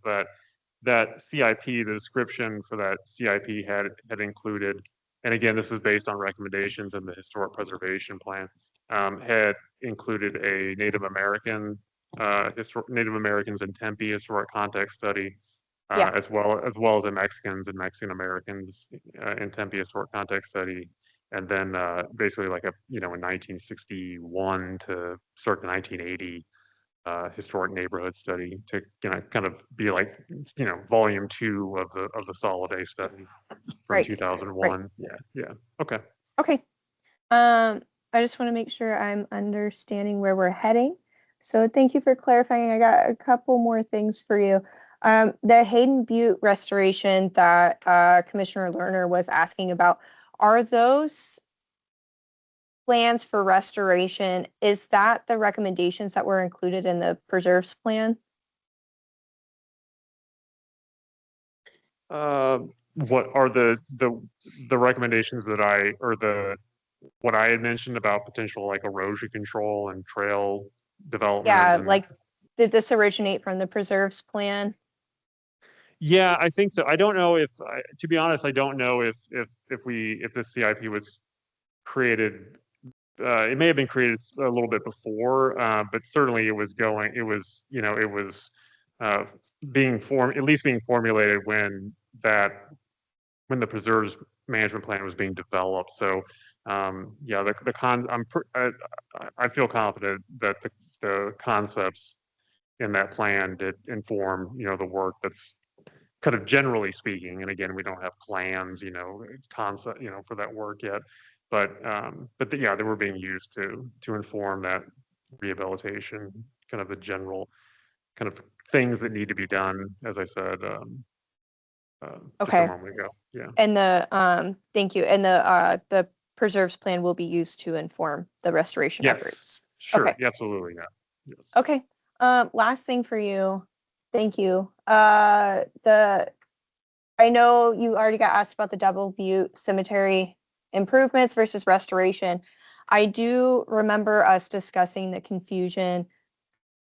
that CIP, the description for that CIP had included, and again, this is based on recommendations in the historic preservation plan, had included a Native Americans in Tempe historic context study, as well as a Mexicans and Mexican Americans in Tempe historic context study, and then basically like a 1961 to circa 1980 historic neighborhood study to kind of be like volume 2 of the Solid A study from Right. 2001. Right. Yeah. Okay. Okay. I just want to make sure I'm understanding where we're heading. So thank you for clarifying. I got a couple more things for you. The Hayden Butte restoration that Commissioner Lerner was asking about, are those plans for restoration, is that the recommendations that were included in the preserves plan? What are the recommendations what I had mentioned about potential like erosion control and trail development? Yeah, like did this originate from the preserves plan? Yeah, I think so. I don't know to be honest, I don't know if the CIP was created. It may have been created a little bit before, but certainly it was at least being formulated when the preserves management plan was being developed. So, yeah, I feel confident that the concepts in that plan did inform, the work that's kind of generally speaking. And again, we don't have plans, concept, for that work yet. Yeah, they were being used to inform that rehabilitation, kind of the general kind of things that need to be done, as I said, just a Okay. moment ago. Yeah. And thank you. And the preserves plan will be used to inform the restoration Yes. efforts. Sure. Okay. Yeah, absolutely. Yeah. Yes. Okay. Last thing for you. Thank you. I know you already got asked about the Double Butte Cemetery improvements versus restoration. I do remember us discussing the confusion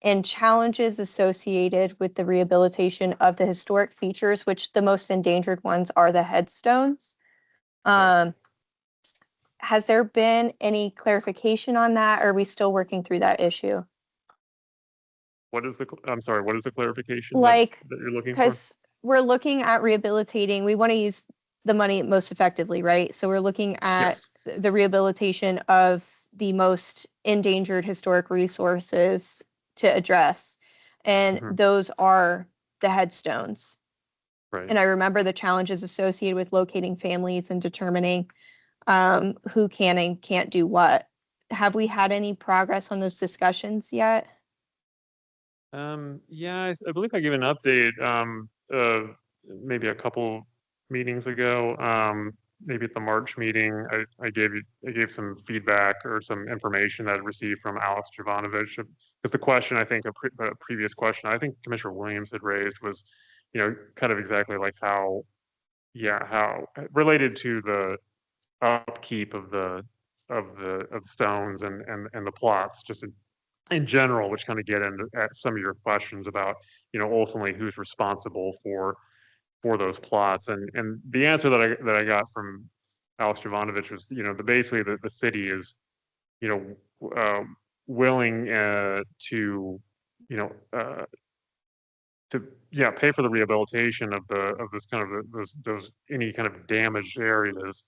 and challenges associated with the rehabilitation of the historic features, which the most endangered ones are the headstones. Right. Has there been any clarification on that? Or are we still working through that issue? I'm sorry, what is the clarification Like, that you're looking for? because we're looking at rehabilitating, we want to use the money most effectively, right? So we're looking at Yes. the rehabilitation of the most endangered historic resources to address. And Mhm. those are the headstones. Right. And I remember the challenges associated with locating families and determining who can and can't do what. Have we had any progress on those discussions yet? Yeah, I believe I gave an update, maybe a couple meetings ago. Maybe at the March meeting, I gave some feedback or some information that I received from Alex Jovanovich. Because the question, I think, the previous question, I think Commissioner Williams had raised was, kind of exactly like how related to the upkeep of the stones and the plots, just in general, which kind of get into at some of your questions about, ultimately who's responsible for those plots. And the answer that I got from Alex Jovanovich was, basically the city is, you willing to, you know, uh, pay for the rehabilitation of this kind of those any kind of damaged areas,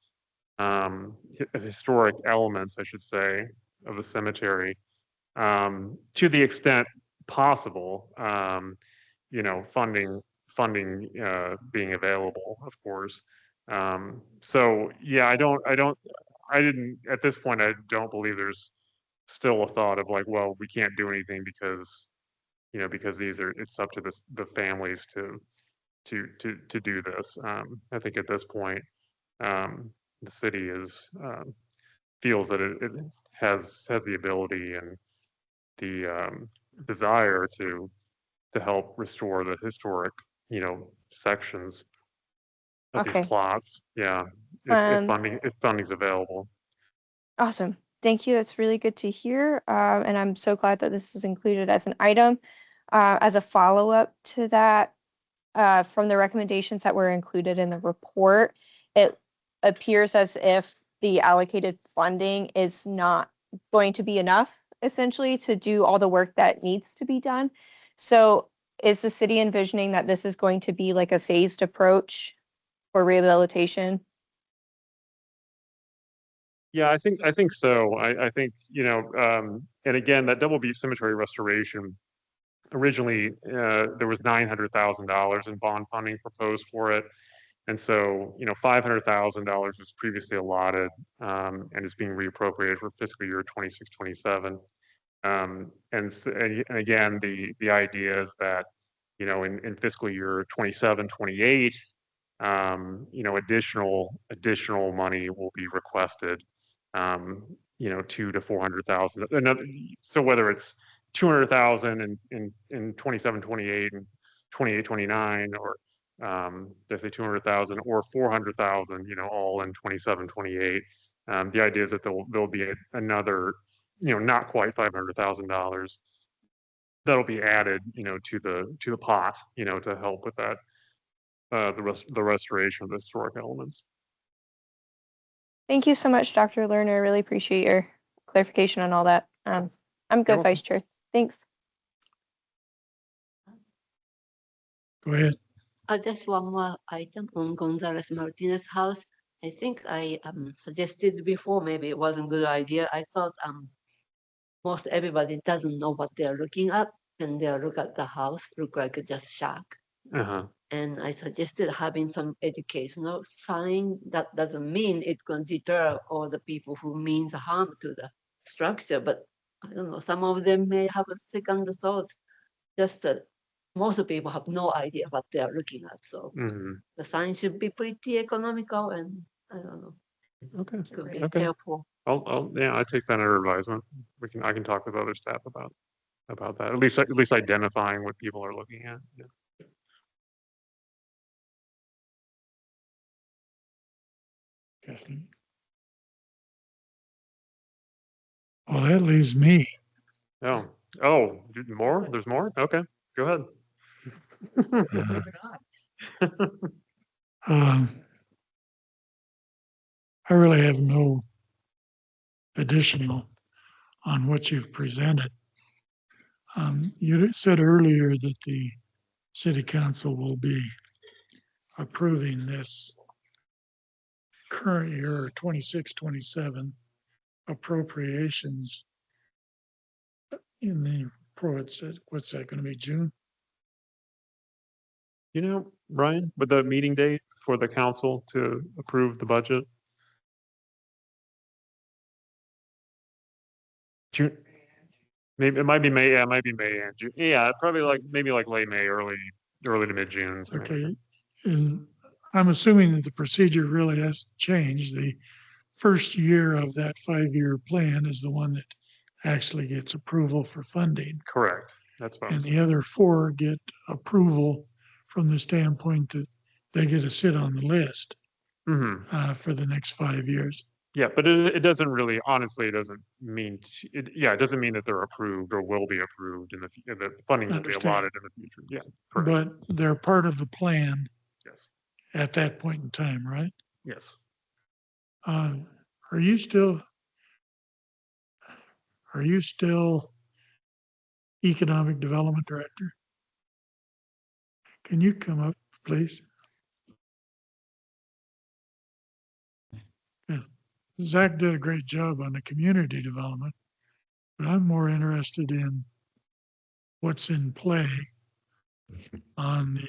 historic elements, I should say, of the cemetery, to the extent possible, funding being available, of course. So yeah, I didn't, at this point, I don't believe there's still a thought of like, well, we can't do anything because, because it's up to the families to do this. I think at this point, the city feels that it has the ability and the desire to help restore the historic, sections of these Okay. plots. Yeah, Um, if funding's available. Awesome. Thank you. It's really good to hear. And I'm so glad that this is included as an item. As a follow-up to that, from the recommendations that were included in the report, it appears as if the allocated funding is not going to be enough, essentially, to do all the work that needs to be done. So is the city envisioning that this is going to be like a phased approach for rehabilitation? Yeah, I think so. I think, and again, that Double Butte Cemetery restoration, originally, there was $900,000 in bond funding proposed for it. And so, $500,000 was previously allotted, and is being reappropriated for fiscal year 26, 27. And again, the idea is that, in fiscal year 27, 28, additional money will be requested, 2 to 400,000. So whether it's 200,000 in 27, 28 and 28, 29, or they say 200,000 or 400,000, all in 27, 28. The idea is that there'll be another, not quite $500,000 that'll be added, to the pot, to help with that, the restoration of the historic elements. Thank you so much, Dr. Lerner. I really appreciate your clarification on all that. I'm good, welcome. Vice Chair. Thanks. Go ahead. Just one more item on Gonzalez Martinez house. I think I suggested before, maybe it wasn't a good idea. I thought most everybody doesn't know what they're looking at, and they look at the house, look like just shack. Uh-huh. And I suggested having some educational sign. That doesn't mean it's going to deter all the people who means harm to the structure, but I don't know, some of them may have a second thought. Just that most people have no idea what they are looking at. So Mhm. the sign should be pretty economical and I don't know, Okay. could be Okay. helpful. Yeah, I take that under advisement. I can talk with other staff about that. At least identifying what people are looking at. Yeah. Kathleen. Well, that leaves me. Oh, more? There's more? Okay, go ahead. Um, I really have no additional on what you've presented. You said earlier that the city council will be approving this current year 26-27 appropriations in the what's that going to be, June? You know, Ryan, with the meeting date for the council to approve the budget? June, maybe it might be May, yeah, it might be May and June. Yeah, probably maybe like late May, early to mid June. Okay, and I'm assuming that the procedure really has changed. The first year of that 5-year plan is the one that actually gets approval for funding. Correct. That's what I'm And saying. the other 4 get approval from the standpoint that they get to sit on the list for the next 5 years. Yeah, but it doesn't really, honestly, it doesn't mean, it doesn't mean that they're approved or will be approved the funding will be Understand. allotted in the future. Yeah, correct. But they're part of the plan Yes, at that point in time, right? yes. Uh, Are you still Economic Development Director? Can you come up, please? Yeah. Zach did a great job on the community development, but I'm more interested in what's in play on the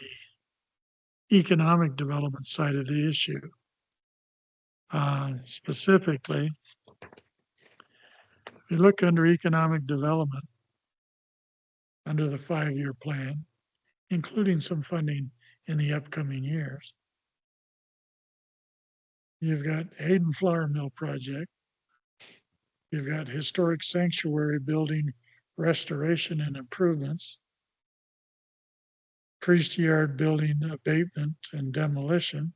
economic development side of the issue. Specifically, if you look under economic development, under the 5-year plan, including some funding in the upcoming years, you've got Hayden Flour Mill project, you've got historic sanctuary building restoration and improvements, Priest Yard building abatement and demolition,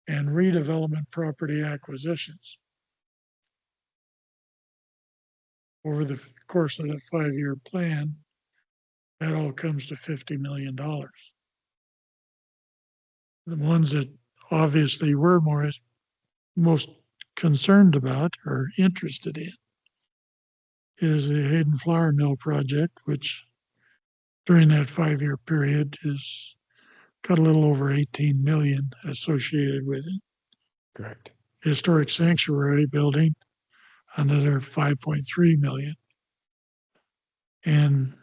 and redevelopment property acquisitions. Over the course of that 5-year plan, that all comes to $50 million. The ones that obviously we're most concerned about or interested in is the Hayden Flour Mill project, which during that 5-year period is got a little over 18 million associated with it. Correct. Historic sanctuary building, another 5.3 million. And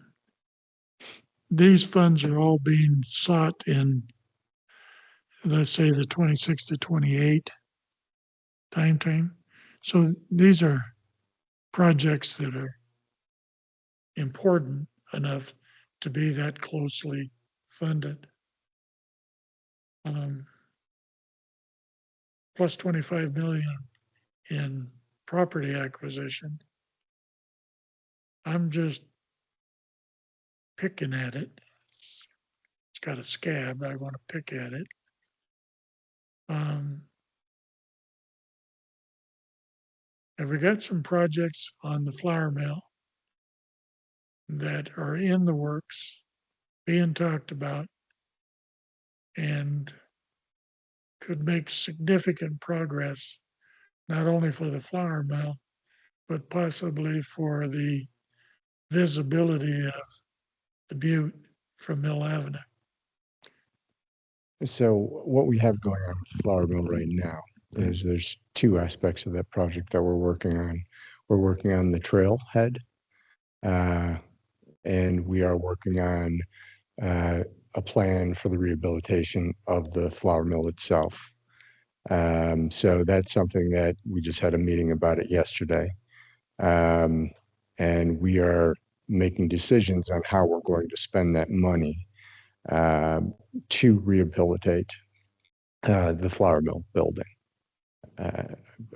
these funds are all being sought in, let's say, the 26 to 28 time. So these are projects that are important enough to be that closely funded. Plus 25 million in property acquisition. I'm just picking at it. It's got a scab. I want to pick at it. Have we got some projects on the flour mill that are in the works, being talked about, and could make significant progress, not only for the flour mill, but possibly for the visibility of the butte from Mill Avenue? So what we have going on with Flower Mill right now is there's two aspects of that project that we're working on. We're working on the trailhead, and we are working on a plan for the rehabilitation of the flour mill itself. So that's something that we just had a meeting about it yesterday. And we are making decisions on how we're going to spend that money to rehabilitate the flour mill building.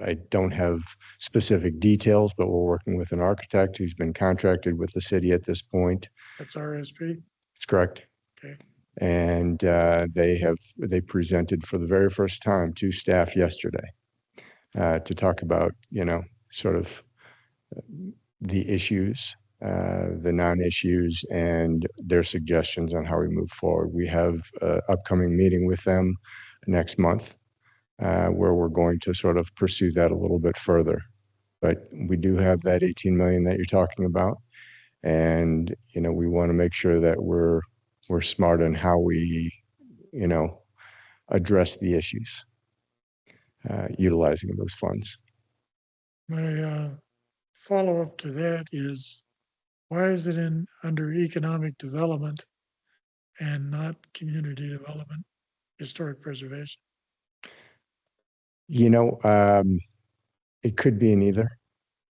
I don't have specific details, but we're working with an architect who's been contracted with the city at this point. That's RSP. It's correct. Okay. And they presented for the very first time to staff yesterday to talk about, sort of the issues, the non-issues, and their suggestions on how we move forward. We have an upcoming meeting with them next month where we're going to sort of pursue that a little bit further. But we do have that 18 million that you're talking about. And, we want to make sure that we're smart on how we, address the issues utilizing those funds. My follow-up to that is, why is it under economic development and not community development, historic preservation? It could be in either.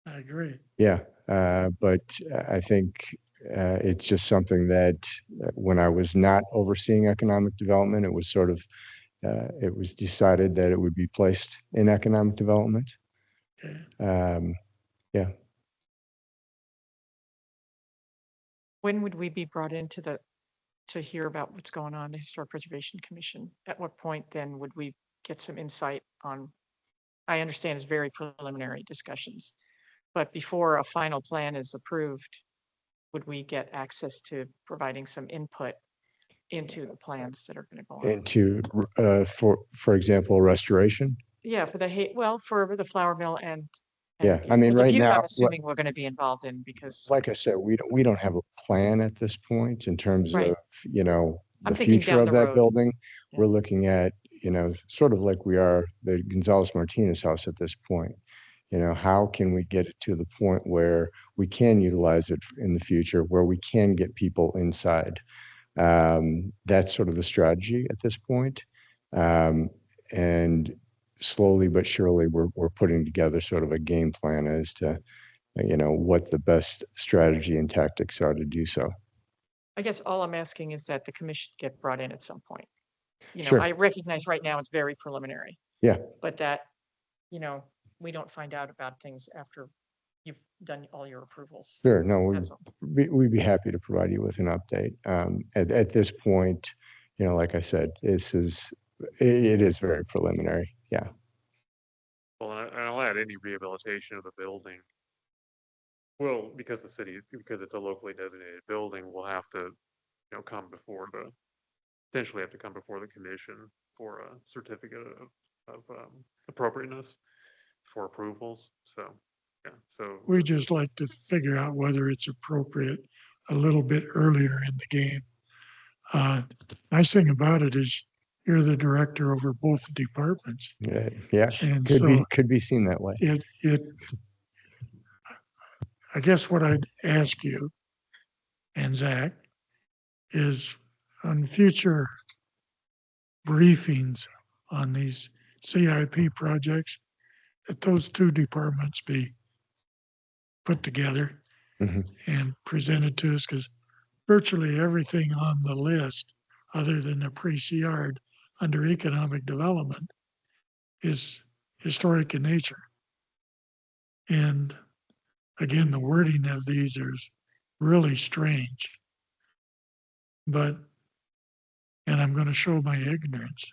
I agree. Yeah. But I think it's just something that when I was not overseeing economic development, it was sort of, it was decided that it would be placed in economic development. Okay. Yeah. When would we be brought into to hear about what's going on in the Historic Preservation Commission? At what point then would we get some insight on, I understand it's very preliminary discussions, but before a final plan is approved, would we get access to providing some input into the plans that are going to go on? Into, for example, restoration. Yeah, for for the flour mill and Yeah, I mean, the right butte, now, I'm assuming we're going to be involved in because like I said, we don't have a plan at this point in terms Right. of, I'm the thinking future down of the that road. building. Yeah. We're looking at, sort of like we are the Gonzalez Martinez house at this point. How can we get it to the point where we can utilize it in the future, where we can get people inside? That's sort of the strategy at this point. And slowly but surely, we're putting together sort of a game plan as to, what the best strategy and tactics are to do so. I guess all I'm asking is that the commission get brought in at some point. Sure. I recognize right now it's very preliminary, Yeah, but that, we don't find out about things after you've done all your approvals. sure. No, That's all. we'd be happy to provide you with an update. At this point, like I said, it is very preliminary. Yeah. Well, and I'll add, any rehabilitation of the building will, because it's a locally designated building, will have to, potentially have to come before the commission for a certificate of appropriateness for approvals. So, yeah, so. We just like to figure out whether it's appropriate a little bit earlier in the game. Nice thing about it is you're the director over both departments. Yeah, And could be seen that way. I guess what I'd ask you and Zach is on future briefings on these CIP projects, that those two departments be put together Mhm. and presented to us, because virtually everything on the list, other than the pre-CR under economic development, is historic in nature. And again, the wording of these is really strange. And I'm going to show my ignorance.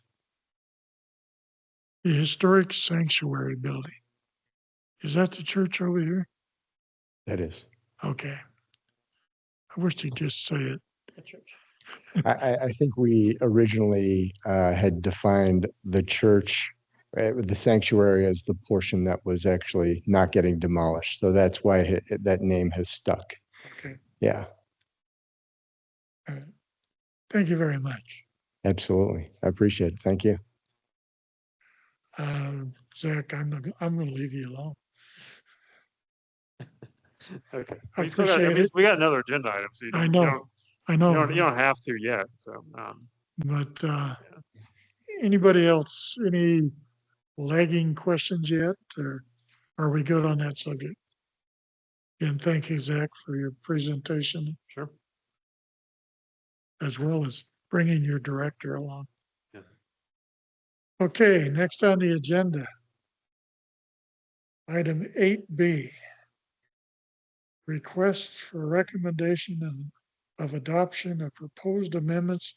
The historic sanctuary building, is that the church over here? That is. Okay. I wish you'd just say it. The church. I think we originally had defined the church, the sanctuary, as the portion that was actually not getting demolished. So that's why that name has stuck. Okay. Yeah. All right. Thank you very much. Absolutely. I appreciate it. Thank you. Zach, I'm gonna leave you alone. Okay. I We still got, I appreciate mean, it. we got another agenda item, so I you know, don't, I you know, don't, you don't have to yet, so, but, anybody else, any lagging questions yet, or are we good on that subject? And thank you, Zach, for your presentation, sure. as well as bringing your director along. Yeah. Okay, next on the agenda. Item 8B. Request for recommendation of adoption of proposed amendments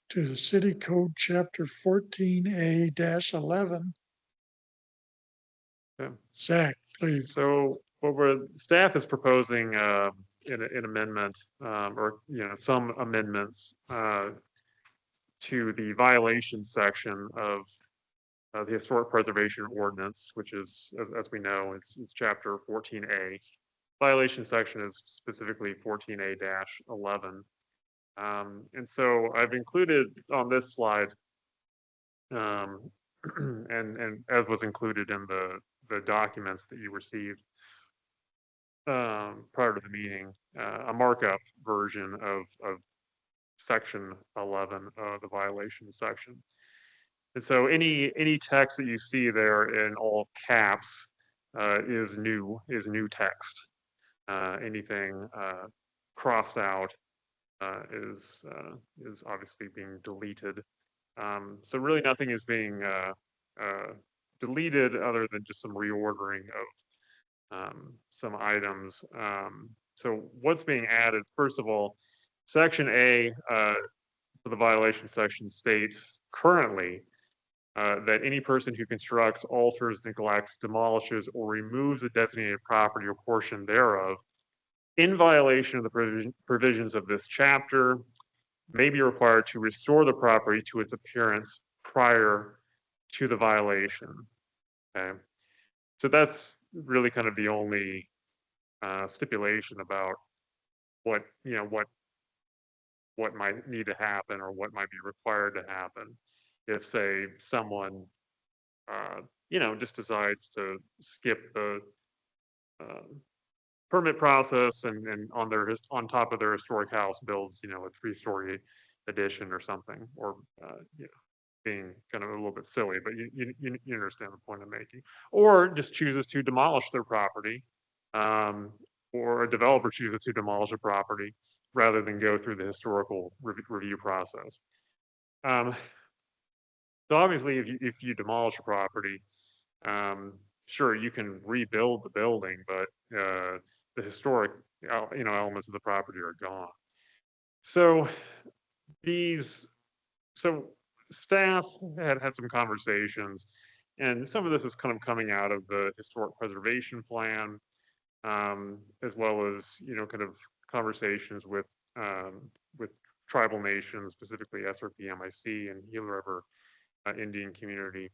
to the City Code Chapter 14A-11. Yeah. Zach, please. So staff is proposing an amendment, or, some amendments to the violation section of the Historic Preservation Ordinance, which is, as we know, it's Chapter 14A. Violation section is specifically 14A-11. And so I've included on this slide, and as was included in the documents that you received prior to the meeting, a markup version of section 11 of the violation section. And so any text that you see there in all caps is new text. Anything crossed out is obviously being deleted. So really nothing is being deleted other than just some reordering of some items. So what's being added, first of all, section A for the violation section states currently that any person who constructs, alters, neglects, demolishes, or removes a designated property or portion thereof in violation of the provisions of this chapter may be required to restore the property to its appearance prior to the violation. Okay, so that's really kind of the only stipulation about what what might need to happen or what might be required to happen if, say, someone just decides to skip the permit process and on top of their historic house builds a 3-story addition or something, or being kind of a little bit silly, but you understand the point I'm making, or just chooses to demolish their property, or a developer chooses to demolish a property rather than go through the historical review process. So obviously, if you demolish a property, sure, you can rebuild the building, but the historic elements of the property are gone. So staff had some conversations, and some of this is kind of coming out of the historic preservation plan, as well as kind of conversations with tribal nations, specifically SRPMIC and Gila River Indian community,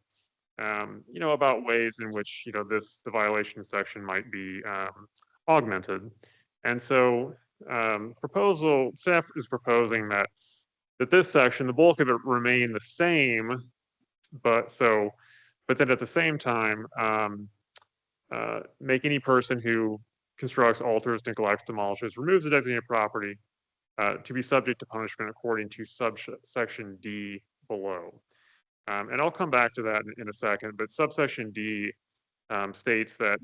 about ways in which the violation section might be augmented. And so staff is proposing that this section, the bulk of it, remain the same, but then at the same time make any person who constructs, alters, neglects, demolishes, removes a designated property to be subject to punishment according to subsection D below. And I'll come back to that in a second, but subsection D states that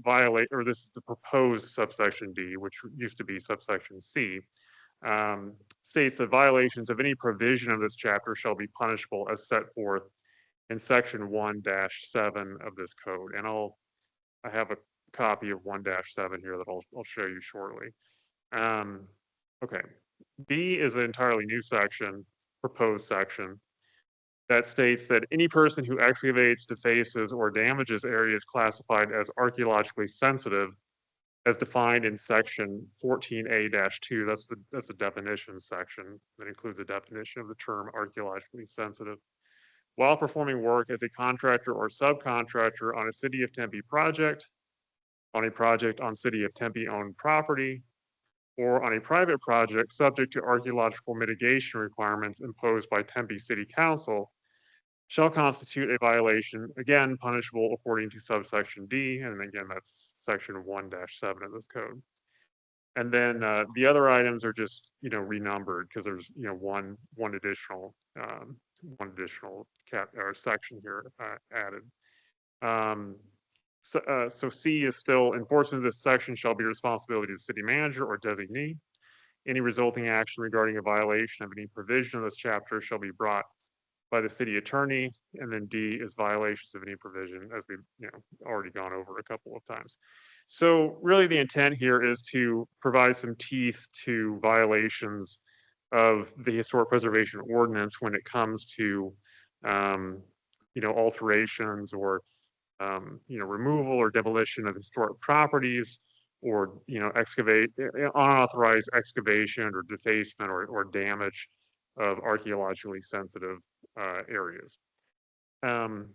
this is the proposed subsection D, which used to be subsection C, states that violations of any provision of this chapter shall be punishable as set forth in section 1-7 of this code. And I have a copy of 1-7 here that I'll show you shortly. Okay, B is an entirely new section, proposed section, that states that any person who excavates, defaces, or damages areas classified as archaeologically sensitive, as defined in section 14A-2, that's the definition section that includes a definition of the term archaeologically sensitive, while performing work as a contractor or subcontractor on a City of Tempe project, on a project on City of Tempe owned property, or on a private project subject to archaeological mitigation requirements imposed by Tempe City Council shall constitute a violation, again, punishable according to subsection D, and again, that's section 1-7 of this code. And then the other items are just, renumbered because there's, one additional section here added. So C is still enforcement of this section shall be responsibility of the city manager or designee. Any resulting action regarding a violation of any provision of this chapter shall be brought by the city attorney. And then D is violations of any provision, as we've already gone over a couple of times. So really the intent here is to provide some teeth to violations of the historic preservation ordinance when it comes to alterations or removal or demolition of historic properties, or unauthorized excavation or defacement or damage of archaeologically sensitive areas. So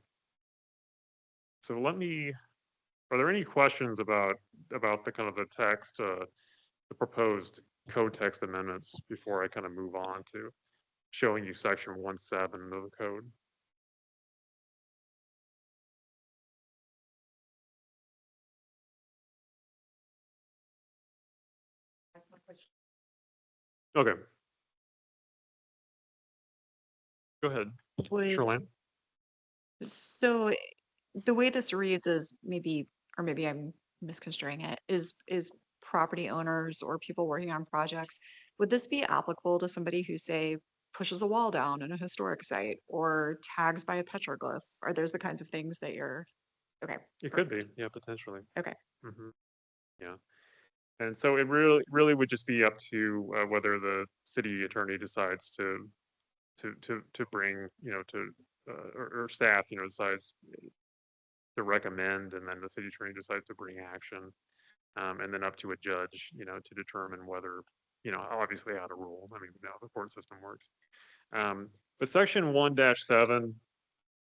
are there any questions about the kind of the text, the proposed code text amendments before I kind of move on to showing you section 1.7 of the code? Okay. Go ahead, Would, Sherlane. so the way this reads is maybe, or maybe I'm misconstruing it, is property owners or people working on projects, would this be applicable to somebody who, say, pushes a wall down in a historic site or tags by a petroglyph? Are those the kinds of things that you're, okay. It could be, perfect. yeah, potentially. Okay. Yeah. And so it really would just be up to whether the city attorney decides to bring, or staff, decides to recommend, and then the city attorney decides to bring action, and then up to a judge, to determine whether, obviously how to rule. I mean, the court system works. But section 1-7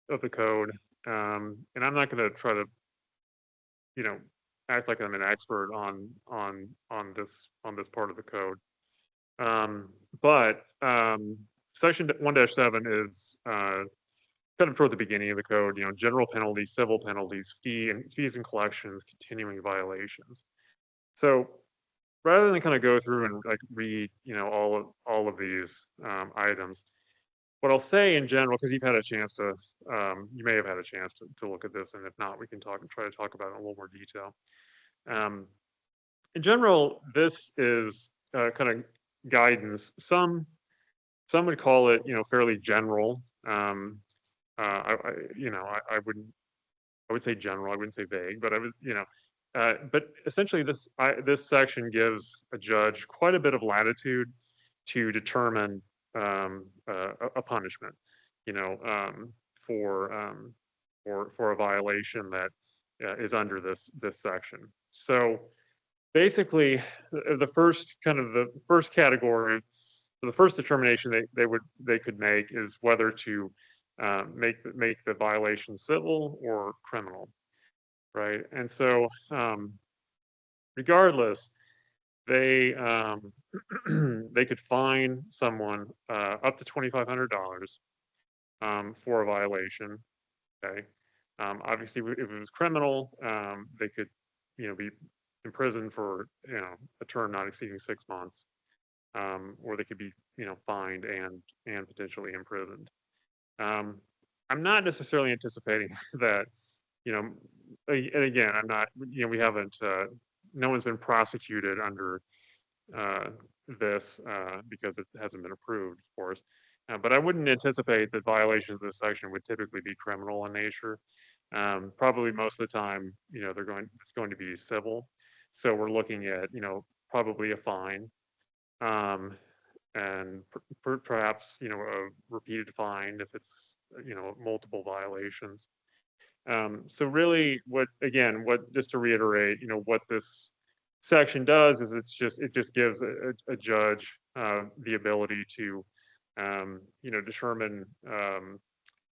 of the code, and I'm not going to try to, act like I'm an expert on this part of the code. But section 1-7 is kind of toward the beginning of the code, general penalties, civil penalties, fees and collections, continuing violations. So rather than kind of go through and like read, all of these items, what I'll say in general, because you've had a chance to, you may have had a chance to look at this, and if not, we can try to talk about it in a little more detail. In general, this is kind of guidance. Some would call it, fairly general. I would say general. I wouldn't say vague, but I would, but essentially this section gives a judge quite a bit of latitude to determine a punishment, for a violation that is under this section. So basically, the first category, the first determination they could make is whether to make the violation civil or criminal, right? And so, regardless, they they could fine someone up to $2,500 for a violation. Okay, obviously, if it was criminal, they could, be imprisoned for a term not exceeding 6 months, or they could be fined and potentially imprisoned. I'm not necessarily anticipating that, and again, I'm not, we haven't, no one's been prosecuted under this because it hasn't been approved, of course. But I wouldn't anticipate that violations of this section would typically be criminal in nature. Probably most of the time, it's going to be civil. So we're looking at, probably a fine, and perhaps, a repeated fine if it's, multiple violations. So really just to reiterate, what this section does is it just gives a judge the ability to, determine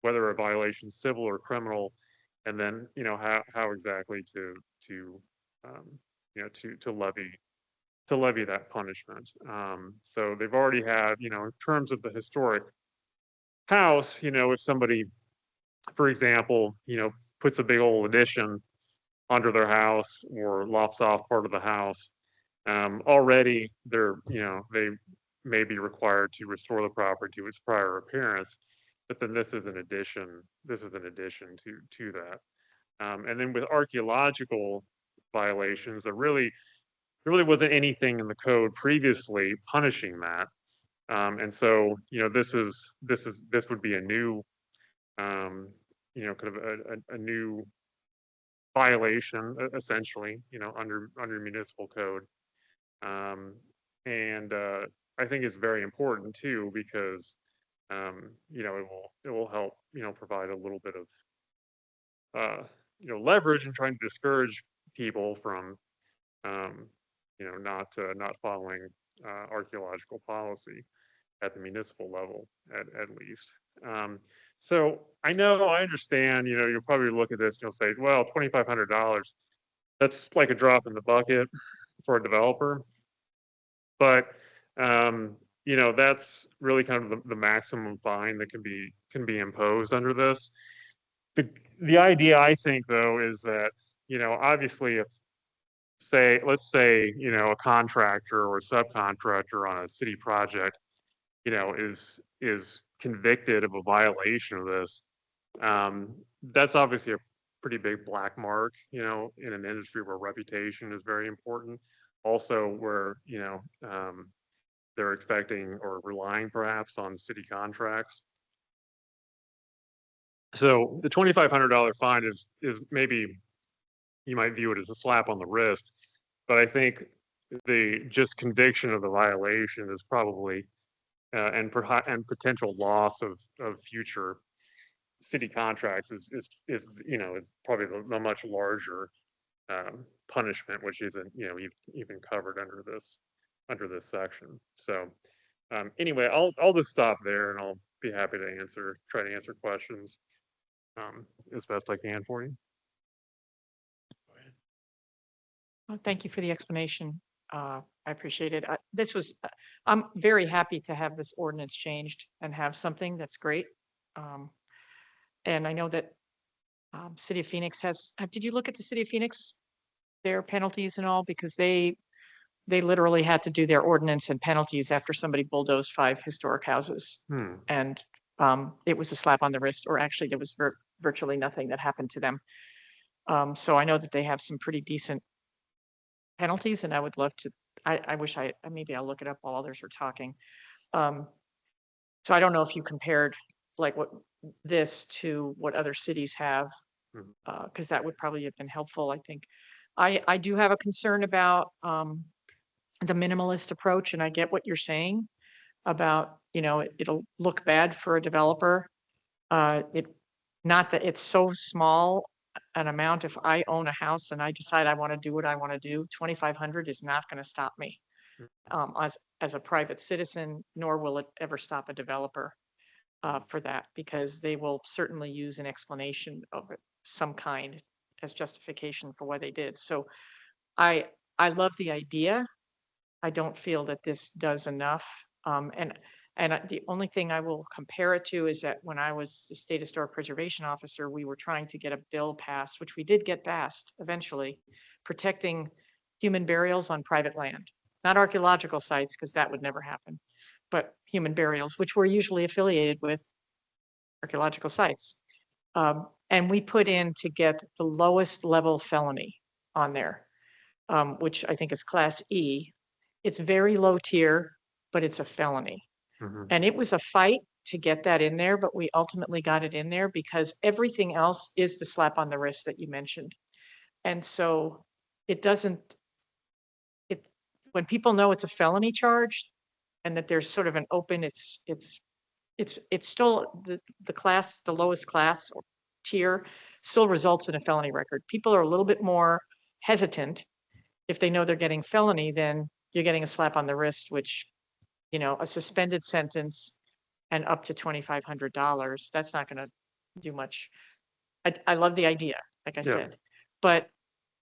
whether a violation is civil or criminal, and then, how exactly to levy levy that punishment. So they've already had, in terms of the historic house, if somebody, for example, puts a big old addition under their house or lops off part of the house, already they may be required to restore the property to its prior appearance, but then this is an addition to that. And then with archaeological violations, there really wasn't anything in the code previously punishing that. And so, this would be a new, kind of a new violation, essentially, under municipal code. And I think it's very important too, because, it will help, provide a little bit of, leverage in trying to discourage people from, not following archaeological policy at the municipal level, at least. So I understand, you'll probably look at this and you'll say, well, $2,500, that's like a drop in the bucket for a developer. But, that's really kind of the maximum fine that can be imposed under this. The idea, I think, though, is that, obviously, if let's say, a contractor or subcontractor on a city project, is convicted of a violation of this, that's obviously a pretty big black mark, in an industry where reputation is very important. Also, where, they're expecting or relying perhaps on city contracts. So the $2,500 fine is maybe, you might view it as a slap on the wrist, but I think the just conviction of the violation is probably, and potential loss of future city contracts is probably the much larger punishment, which isn't even covered under this section. So anyway, I'll just stop there, and I'll be happy to try to answer questions as best I can for you. Well, thank you for the explanation. I appreciate it. I'm very happy to have this ordinance changed and have something that's great. And I know that City of Phoenix did you look at the City of Phoenix, their penalties and all? Because they literally had to do their ordinance and penalties after somebody bulldozed 5 historic houses. And it was a slap on the wrist, or actually there was virtually nothing that happened to them. So I know that they have some pretty decent penalties, and I would love to, I wish maybe I'll look it up while others are talking. So I don't know if you compared like this to what other cities have, because that would probably have been helpful, I think. I do have a concern about the minimalist approach, and I get what you're saying about, it'll look bad for a developer. Not that it's so small an amount. If I own a house and I decide I want to do what I want to do, 2,500 is not going to stop me as a private citizen, nor will it ever stop a developer for that, because they will certainly use an explanation of some kind as justification for what they did. So I love the idea. I don't feel that this does enough. And the only thing I will compare it to is that when I was the State Historic Preservation Officer, we were trying to get a bill passed, which we did get passed eventually, protecting human burials on private land, not archaeological sites, because that would never happen, but human burials, which were usually affiliated with archaeological sites. And we put in to get the lowest level felony on there, which I think is Class E. It's very low tier, but it's a felony. And it was a fight to get that in there, but we ultimately got it in there because everything else is the slap on the wrist that you mentioned. And so when people know it's a felony charge and that there's sort of an open, it's still the lowest class or tier still results in a felony record. People are a little bit more hesitant if they know they're getting felony, then you're getting a slap on the wrist, which, a suspended sentence and up to $2,500, that's not going to do much. I love the idea, like I said, but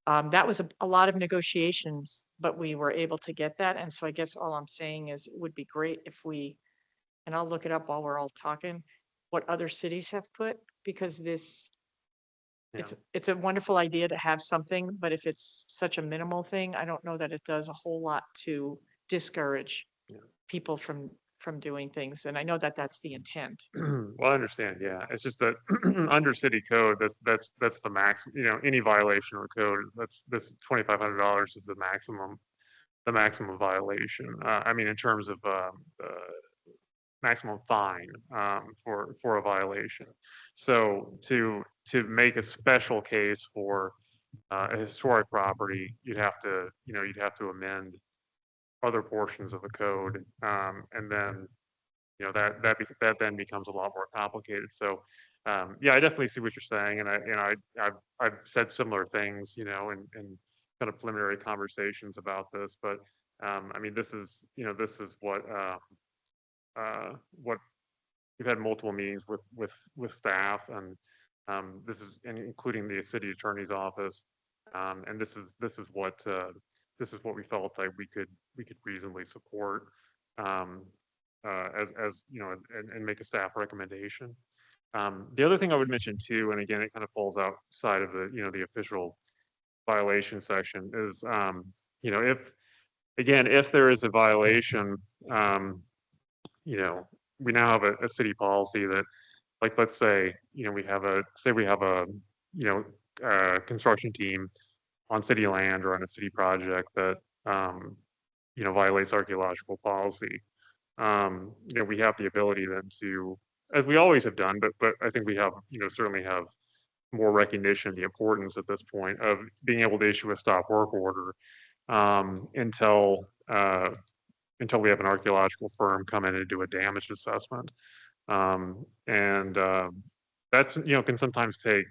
that was a lot of negotiations but we were able to get that. And so I guess all I'm saying is it would be great if we, and I'll look it up while we're all talking, what other cities have put, because this, it's a wonderful idea to have something, but if it's such a minimal thing, I don't know that it does a whole lot to discourage Yeah. people from doing things. And I know that that's the intent. Well, I understand, yeah. It's just that under city code, that's the max, any violation of the code, this $2,500 is the maximum violation. I mean, in terms of, maximum fine, for a violation. So to make a special case for, a historic property, you'd have to amend other portions of the code. And then, that then becomes a lot more complicated. So, yeah, I definitely see what you're saying. And I've said similar things, in kind of preliminary conversations about this, but, I mean, this is what we've had multiple meetings with staff, and, and including the city attorney's office. And this is what we felt like we could reasonably support, and make a staff recommendation. The other thing I would mention too, and again, it kind of falls outside of the official violation section, is, if there is a violation, we now have a city policy that, like, let's say, we have a construction team on city land or on a city project that, violates archaeological policy. We have the ability then to, as we always have done, but I think we have, certainly have more recognition of the importance at this point of being able to issue a stop work order, until we have an archaeological firm come in and do a damage assessment. And that's, can sometimes take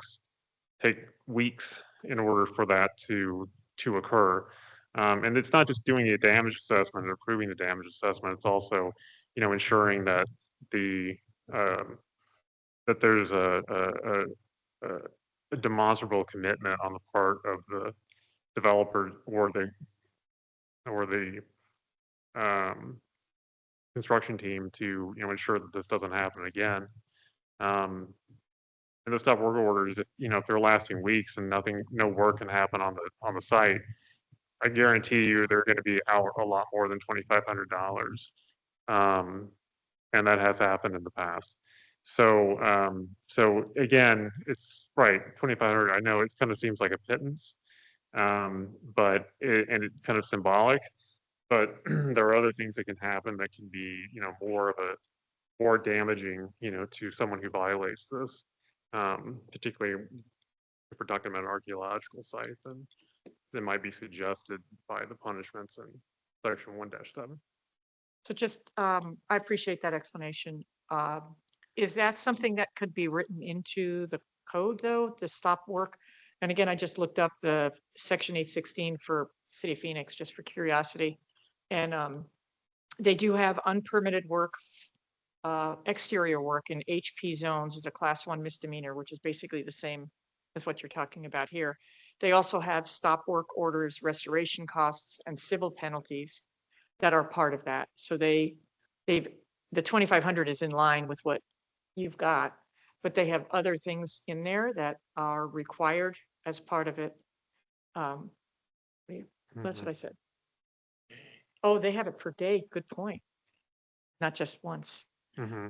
weeks in order for that to occur. And it's not just doing a damage assessment or approving the damage assessment, it's also, ensuring that that there's a demonstrable commitment on the part of the developer or the construction team to, ensure that this doesn't happen again. And the stop work orders, if they're lasting weeks and no work can happen on the site, I guarantee you they're going to be out a lot more than $2,500. And that has happened in the past. So, again, it's right, 2,500. I know it kind of seems like a pittance, but and it's kind of symbolic. But there are other things that can happen that can be, more damaging, to someone who violates this, particularly if we're talking about an archaeological site, then that might be suggested by the punishments in section 1-7. So just, I appreciate that explanation. Is that something that could be written into the code though, to stop work? And again, I just looked up the section 816 for City of Phoenix, just for curiosity. And they do have unpermitted work, exterior work in HP zones is a class 1 misdemeanor, which is basically the same as what you're talking about here. They also have stop work orders, restoration costs, and civil penalties that are part of that. So the 2,500 is in line with what you've got, but they have other things in there that are required as part of it. That's what I said. Oh, they have it per day. Good point. Not just once.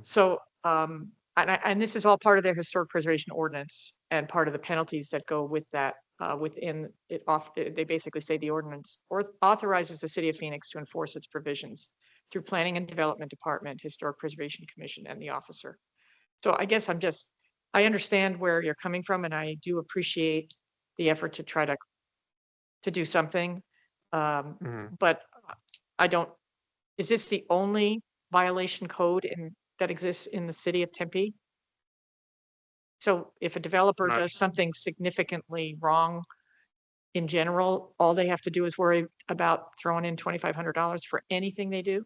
So, and this is all part of their historic preservation ordinance and part of the penalties that go with that. Within it, they basically say the ordinance authorizes the City of Phoenix to enforce its provisions through Planning and Development Department, Historic Preservation Commission, and the officer. So I guess I understand where you're coming from, and I do appreciate the effort to try to do something. But I don't, is this the only violation code that exists in the city of Tempe? So if a developer does something significantly wrong in general, all they have to do is worry about throwing in $2,500 for anything they do?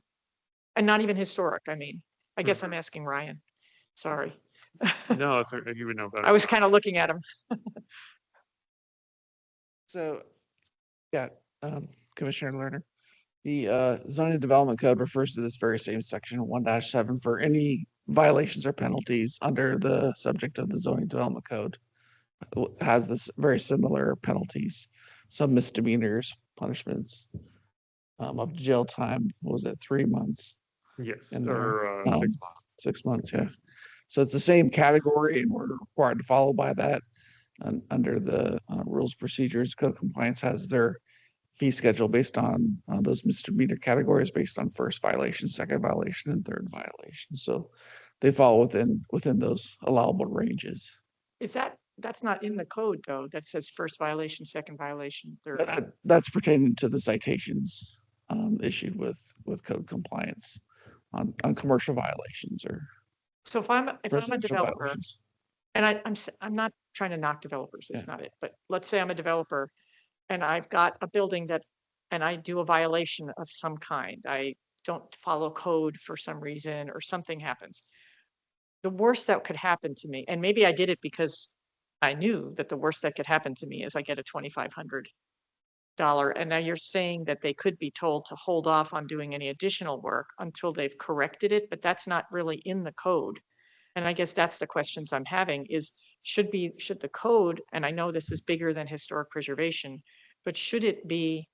And not even historic, I mean. I guess I'm asking Ryan. Sorry. No, you would know better. I was kind of looking at him. So, yeah, Commissioner Lerner. The zoning development code refers to this very same section 1-7 for any violations or penalties under the subject of the zoning development code. Has this very similar penalties, some misdemeanors, punishments, up to jail time. What was it, 3 months Yes, in there? or 6 months. 6 months, yeah. So it's the same category, and we're required to follow by that. Under the rules, procedures, code compliance has their fee schedule based on those misdemeanor categories based on first violation, second violation, and third violation. So they fall within those allowable ranges. That's not in the code though, that says first violation, second violation, third. That's pertaining to the citations issued with code compliance on commercial violations or So if I'm a residential developer, violations. and I'm not trying to knock developers, it's Yeah. not it, but let's say I'm a developer and I've got a building and I do a violation of some kind. I don't follow code for some reason or something happens. The worst that could happen to me, and maybe I did it because I knew that the worst that could happen to me is I get a $2,500. And now you're saying that they could be told to hold off on doing any additional work until they've corrected it, but that's not really in the code. And I guess that's the questions I'm having is should the code, and I know this is bigger than historic preservation, but should it be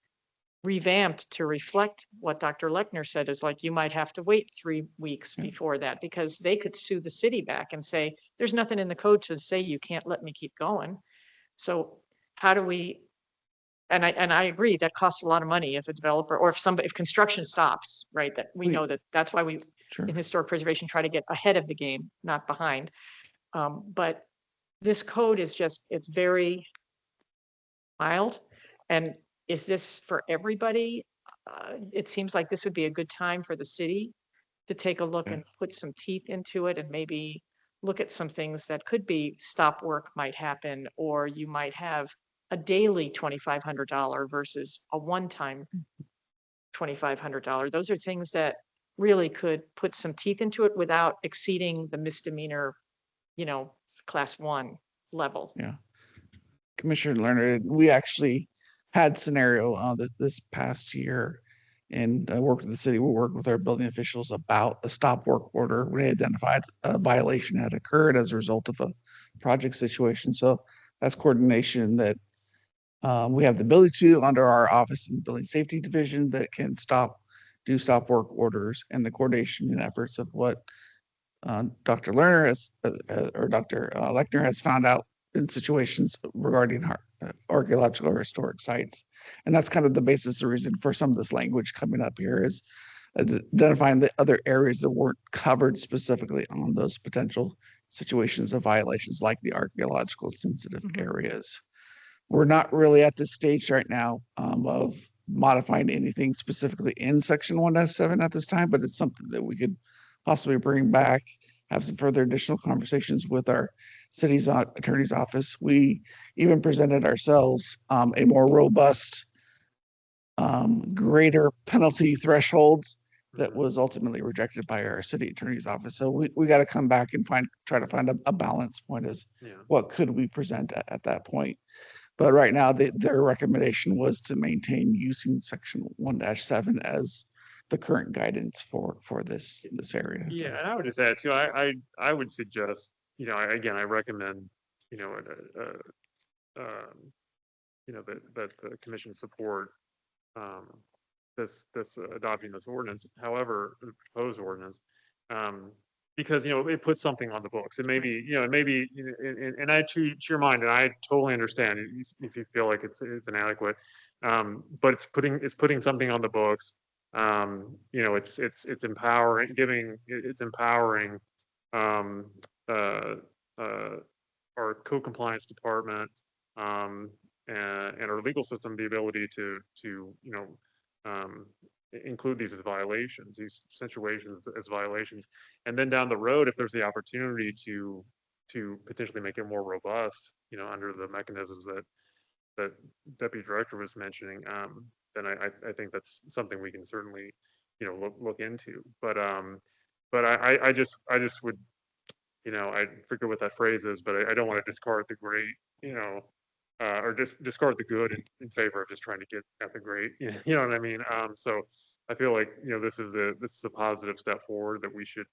revamped to reflect what Dr. Lechner said is like, you might have to wait 3 weeks before that because they could sue the city back and say, there's nothing in the code to say you can't let me keep going. So how do we, and I agree that costs a lot of money if a developer or if construction stops, right? That we know that's why we Sure. in historic preservation try to get ahead of the game, not behind. But this code is it's very mild. And is this for everybody? It seems like this would be a good time for the city to take a look Yeah. and put some teeth into it and maybe look at some things that could be stop work might happen, or you might have a daily $2,500 versus a one-time $2,500. Those are things that really could put some teeth into it without exceeding the misdemeanor, class 1 level. Yeah. Commissioner Lerner, we actually had scenario this past year and I worked with the city. We worked with our building officials about a stop work order. We identified a violation had occurred as a result of a project situation. So that's coordination that we have the ability to under our office and building safety division that can do stop work orders and the coordination and efforts of what Dr. Lerner has or Dr. Lechner has found out in situations regarding archaeological or historic sites. And that's kind of the basis, the reason for some of this language coming up here is identifying the other areas that weren't covered specifically on those potential situations of violations like the archaeological sensitive areas. We're not really at this stage right now of modifying anything specifically in section 1-7 at this time, but it's something that we could possibly bring back, have some further additional conversations with our city's attorney's office. We even presented ourselves a more robust, greater penalty thresholds that was ultimately rejected by our city attorney's office. So we got to come back and try to find a balance point as what could we present at that point. But right now, their recommendation was to maintain using section 1-7 as the current guidance for this area. Yeah, and I would just add too, I would suggest, again, I recommend, that the commission support adopting this ordinance, however, the proposed ordinance, because, it puts something on the books. It may be, and to your mind, and I totally understand if you feel like it's inadequate, but it's putting something on the books. It's empowering, it's empowering our co-compliance department and our legal system the ability to include these as violations, these situations as violations, and then down the road, if there's the opportunity to potentially make it more robust, under the mechanisms that Deputy Director was mentioning, then I think that's something we can certainly, look into. But I just would, I forget what that phrase is, but I don't want to discard the great, or just discard the good in favor of just trying to get at the great. You know what I mean? So I feel like, this is a positive step forward that we should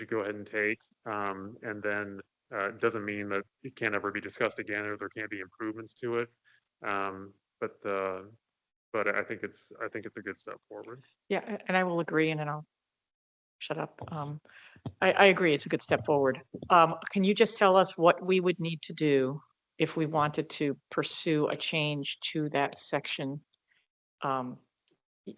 go ahead and take. And then it doesn't mean that it can't ever be discussed again or there can't be improvements to it. But I think it's a good step forward. Yeah, and I will agree, and then I'll shut up. I agree, it's a good step forward. Can you just tell us what we would need to do if we wanted to pursue a change to that section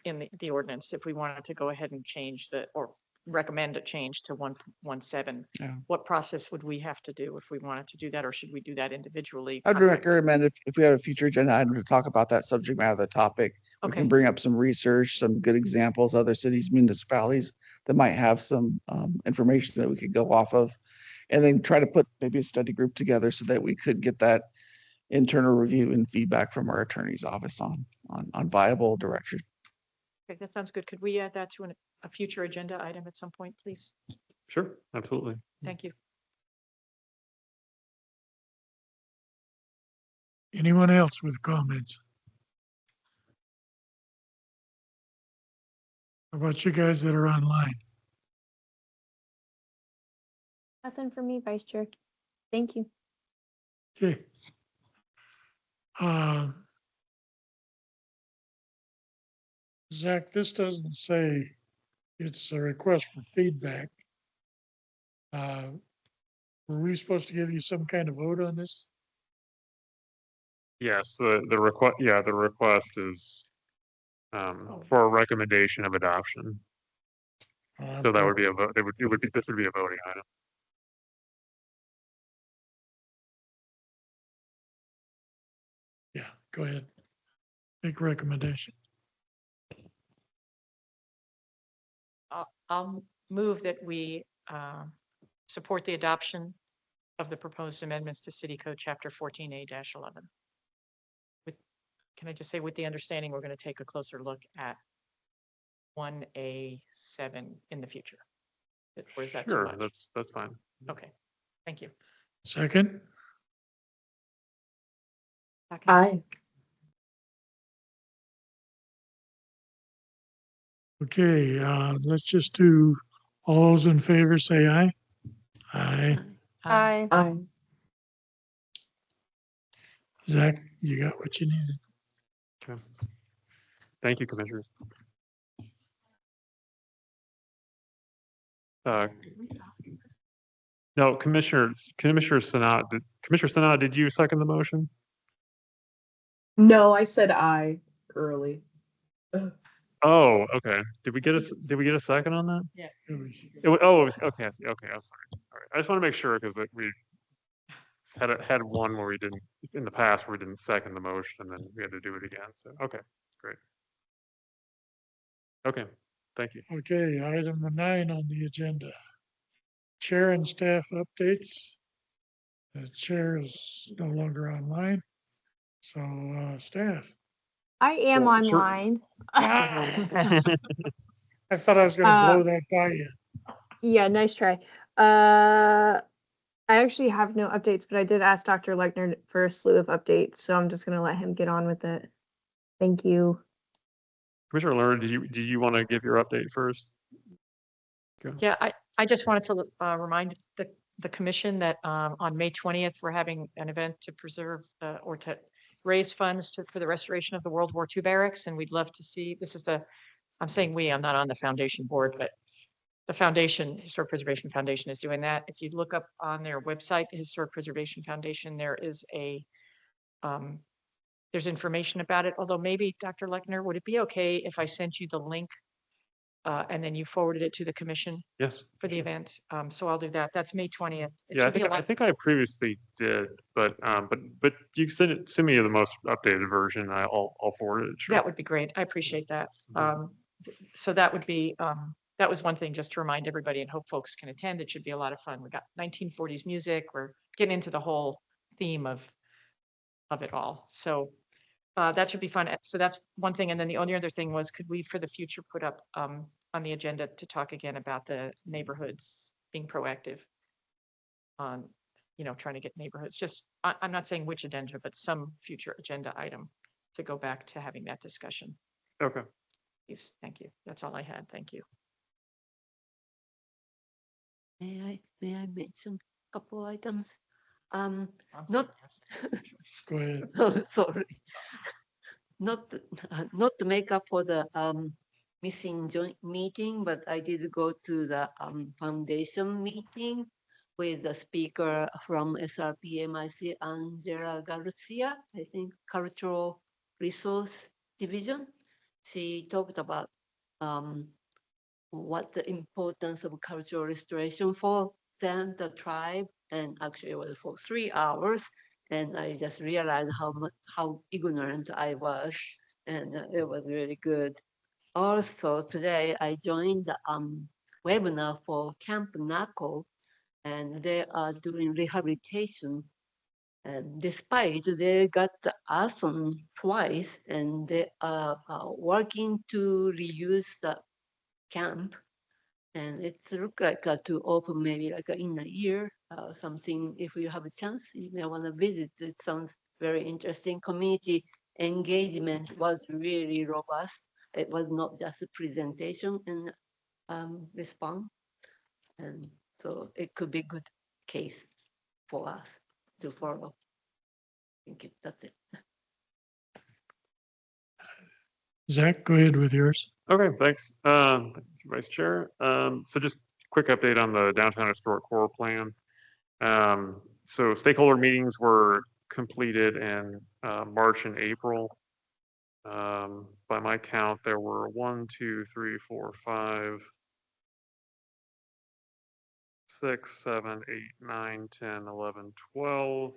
in the ordinance, if we wanted to go ahead and change or recommend a change to 117? Yeah. What process would we have to do if we wanted to do that, or should we do that individually? I'd recommend if we had a future agenda item to talk about that subject matter, the topic, we Okay, can bring up some research, some good examples, other cities, municipalities that might have some information that we could go off of. And then try to put maybe a study group together so that we could get that internal review and feedback from our attorney's office on viable direction. okay, that sounds good. Could we add that to a future agenda item at some point, please? Sure, absolutely. Thank you. Anyone else with comments? How about you guys that are online? Nothing for me, Vice Chair. Thank you. Okay. Zach, this doesn't say it's a request for feedback. Were we supposed to give you some kind of vote on this? Yes, the request is for a recommendation of adoption. So that would be a vote. This would be a voting item. Yeah, go ahead. Make a recommendation. I'll move that we support the adoption of the proposed amendments to City Code Chapter 14A-11. Can I just say, with the understanding, we're going to take a closer look at 1A7 in the future? Or is that too Sure, much? that's fine. Okay, thank you. Second, Second. Aye. okay, let's just do, all those in favor say aye. Aye. Aye. Aye. Zach, you got what you needed. Okay. Thank you, Commissioners. No, Commissioner Sanada, did you second the motion? No, I said aye early. Oh, okay. Did we get a second on that? It was- It was, okay, I see. Okay, I'm sorry. All right. I just want to make sure because we had one where we didn't, in the past, where we didn't second the motion and then we had to do it again. So, okay, great. Okay, thank you. Okay, item 9 on the agenda. Chair and staff updates. The chair is no longer online. So, staff. I am Well, sure. online. I thought I was gonna blow that by you. Yeah, nice try. I actually have no updates, but I did ask Dr. Lechner for a slew of updates, so I'm just gonna let him get on with it. Thank you. Commissioner Lerner, did you want to give your update first? Yeah, I just wanted to remind the commission that on May 20th, we're having an event to preserve or to raise funds for the restoration of the World War II barracks. And we'd love to see, I'm saying we, I'm not on the foundation board, but the foundation, Historic Preservation Foundation, is doing that. If you look up on their website, the Historic Preservation Foundation, there is there's information about it. Although maybe, Dr. Lechner, would it be okay if I sent you the link and then you forwarded it to the commission Yes. for the event? So I'll do that. That's May 20th. It Yeah, should be a I lot- think I previously did, but you can send me the most updated version. I'll forward it. Sure. That would be great. I appreciate that. So that would be, that was one thing just to remind everybody and hope folks can attend. It should be a lot of fun. We got 1940s music. We're getting into the whole theme of it all. So that should be fun. So that's one thing. And then the only other thing was, could we for the future put up on the agenda to talk again about the neighborhoods being proactive on trying to get neighborhoods, just, I'm not saying which agenda, but some future agenda item to go back to having that discussion. Okay. Please, thank you. That's all I had. Thank you. May I mention a couple items? I'm Not- sorry, yes. Go ahead. Oh, sorry. Not to make up for the missing joint meeting, but I did go to the foundation meeting with the speaker from SRPMIC, Angela Garcia, I think Cultural Resource Division. She talked about what the importance of cultural restoration for them, the tribe, and actually it was for 3 hours. And I just realized how ignorant I was, and it was really good. Also today I joined the webinar for Camp NACO, and they are doing rehabilitation. And despite they got the arson twice, and they are working to reuse the camp, and it looks like to open maybe like in a year, something. If you have a chance, you may want to visit. It sounds very interesting. Community engagement was really robust. It was not just a presentation and response, and so it could be a good case for us to follow. Thank you. That's it. Zach, go ahead with yours. Okay, thanks. Thank you, Vice Chair. So just quick update on the downtown historic core plan. So stakeholder meetings were completed in March and April. By my count, there were 1, 2, 3, 4, 5, 6, 7, 8, 9, 10, 11, 12,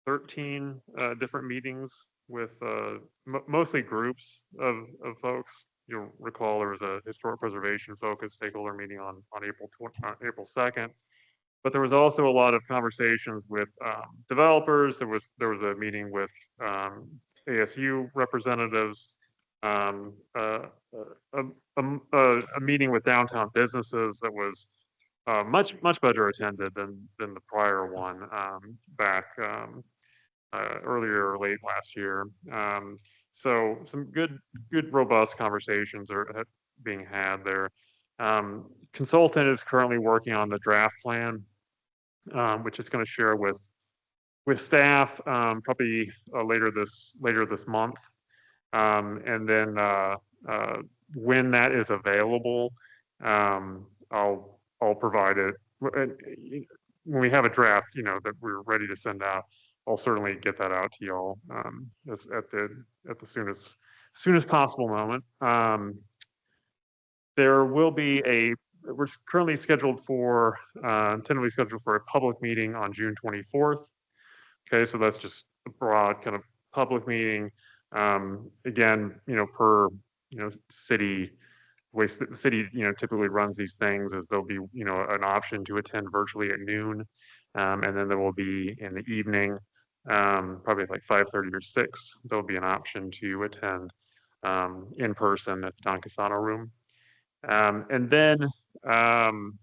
13 different meetings with mostly groups of folks. You'll recall there was a historic preservation focused stakeholder meeting on April 2nd. But there was also a lot of conversations with developers. There was a meeting with ASU representatives, a meeting with downtown businesses that was much better attended than the prior one back earlier or late last year. So some good robust conversations are being had there. Consultant is currently working on the draft plan, which is going to share with staff probably later this month. And then when that is available, I'll provide it. When we have a draft, that we're ready to send out, I'll certainly get that out to y'all at the soonest possible moment. There will be we're currently scheduled for, tentatively scheduled for a public meeting on June 24th. Okay, so that's just a broad kind of public meeting. Again, per, city, way the city, typically runs these things as there'll be, an option to attend virtually at noon. And then there will be in the evening, probably like 5:30 or 6, there'll be an option to attend in person at the Don Casano room. And then kind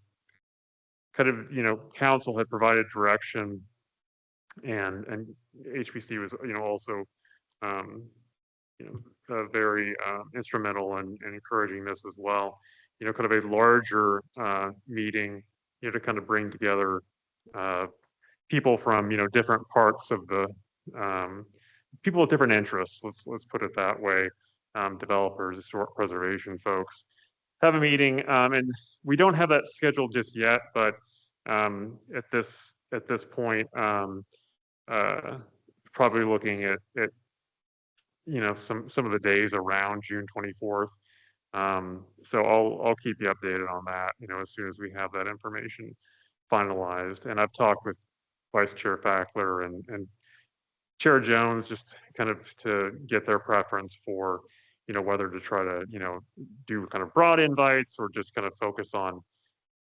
of, council had provided direction, and HPC was, also, very instrumental in encouraging this as well. Kind of a larger meeting, to kind of bring together people from, different parts of the people with different interests. Let's put it that way. Developers, historic preservation folks. Have a meeting, and we don't have that scheduled just yet, but at this point, probably looking at some of the days around June 24th. So I'll keep you updated on that, as soon as we have that information finalized. And I've talked with Vice Chair Fackler and Chair Jones, just kind of to get their preference for, whether to try to, do kind of broad invites or just kind of focus on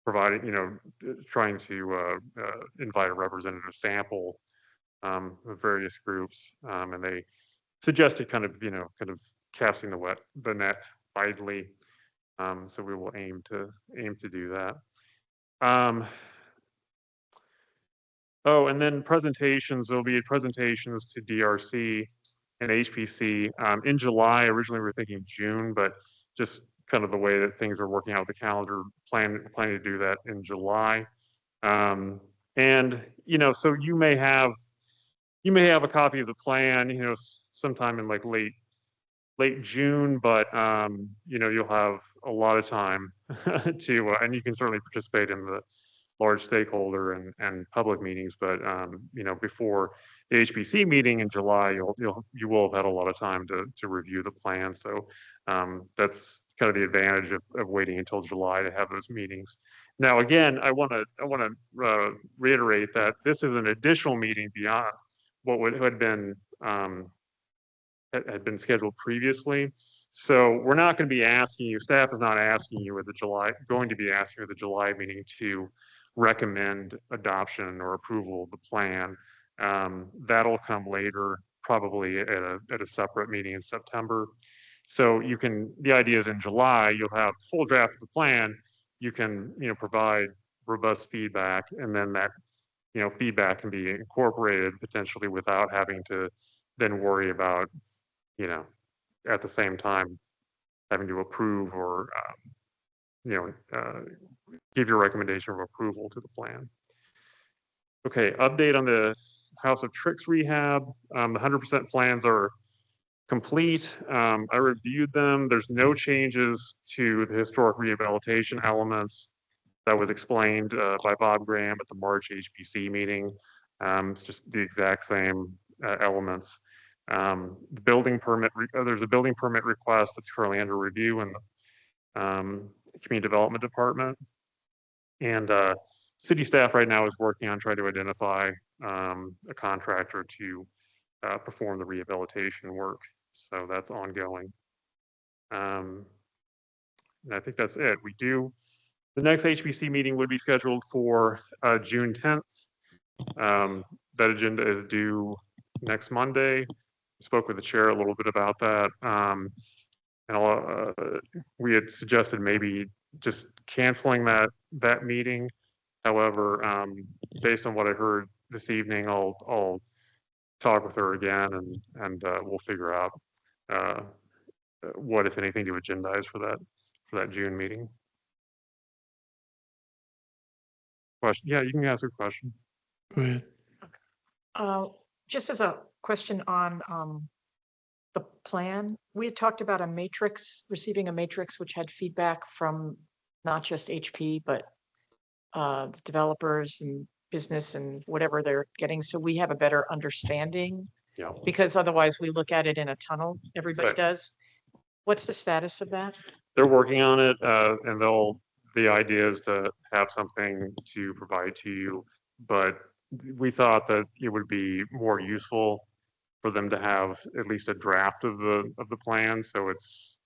providing, trying to invite a representative sample of various groups. And they suggested kind of, kind of casting the net widely. So we will aim to do that. Oh, and then presentations, there'll be presentations to DRC and HPC in July. Originally, we were thinking June, but just kind of the way that things are working out with the calendar, planning to do that in July. And, so you may have a copy of the plan, sometime in like late June, but, you'll have a lot of time to, and you can certainly participate in the large stakeholder and public meetings, but, before the HPC meeting in July, you will have had a lot of time to review the plan. So, that's kind of the advantage of waiting until July to have those meetings. Now, again, I want to reiterate that this is an additional meeting beyond what had been scheduled previously. So we're not going to be asking you, staff is not asking you at the going to be asking you at the July meeting to recommend adoption or approval of the plan. That'll come later, probably at a separate meeting in September. So the idea is in July, you'll have full draft of the plan. You can, provide robust feedback, and then that, feedback can be incorporated potentially without having to then worry about, at the same time, having to approve or, give your recommendation of approval to the plan. Okay, update on the House of Tricks rehab. The 100% plans are complete. I reviewed them. There's no changes to the historic rehabilitation elements that was explained by Bob Graham at the March HPC meeting. It's just the exact same elements. The building permit, there's a building permit request that's currently under review in the Community Development Department. And city staff right now is working on trying to identify a contractor to perform the rehabilitation work. So that's ongoing. And I think that's it. The next HPC meeting would be scheduled for June 10th. That agenda is due next Monday. Spoke with the chair a little bit about that. And we had suggested maybe just canceling that meeting. However, based on what I heard this evening, I'll talk with her again, and we'll figure out what, if anything, to agendize for that June meeting. Question? Yeah, you can ask a question. Go ahead. Just as a question on the plan, we had talked about receiving a matrix which had feedback from not just HP, but the developers and business and whatever they're getting. So we have a better understanding, Yeah. because otherwise we look at it in a tunnel. Everybody Right. does. What's the status of that? They're working on it, and the idea is to have something to provide to you, but we thought that it would be more useful for them to have at least a draft of the plan, so it's,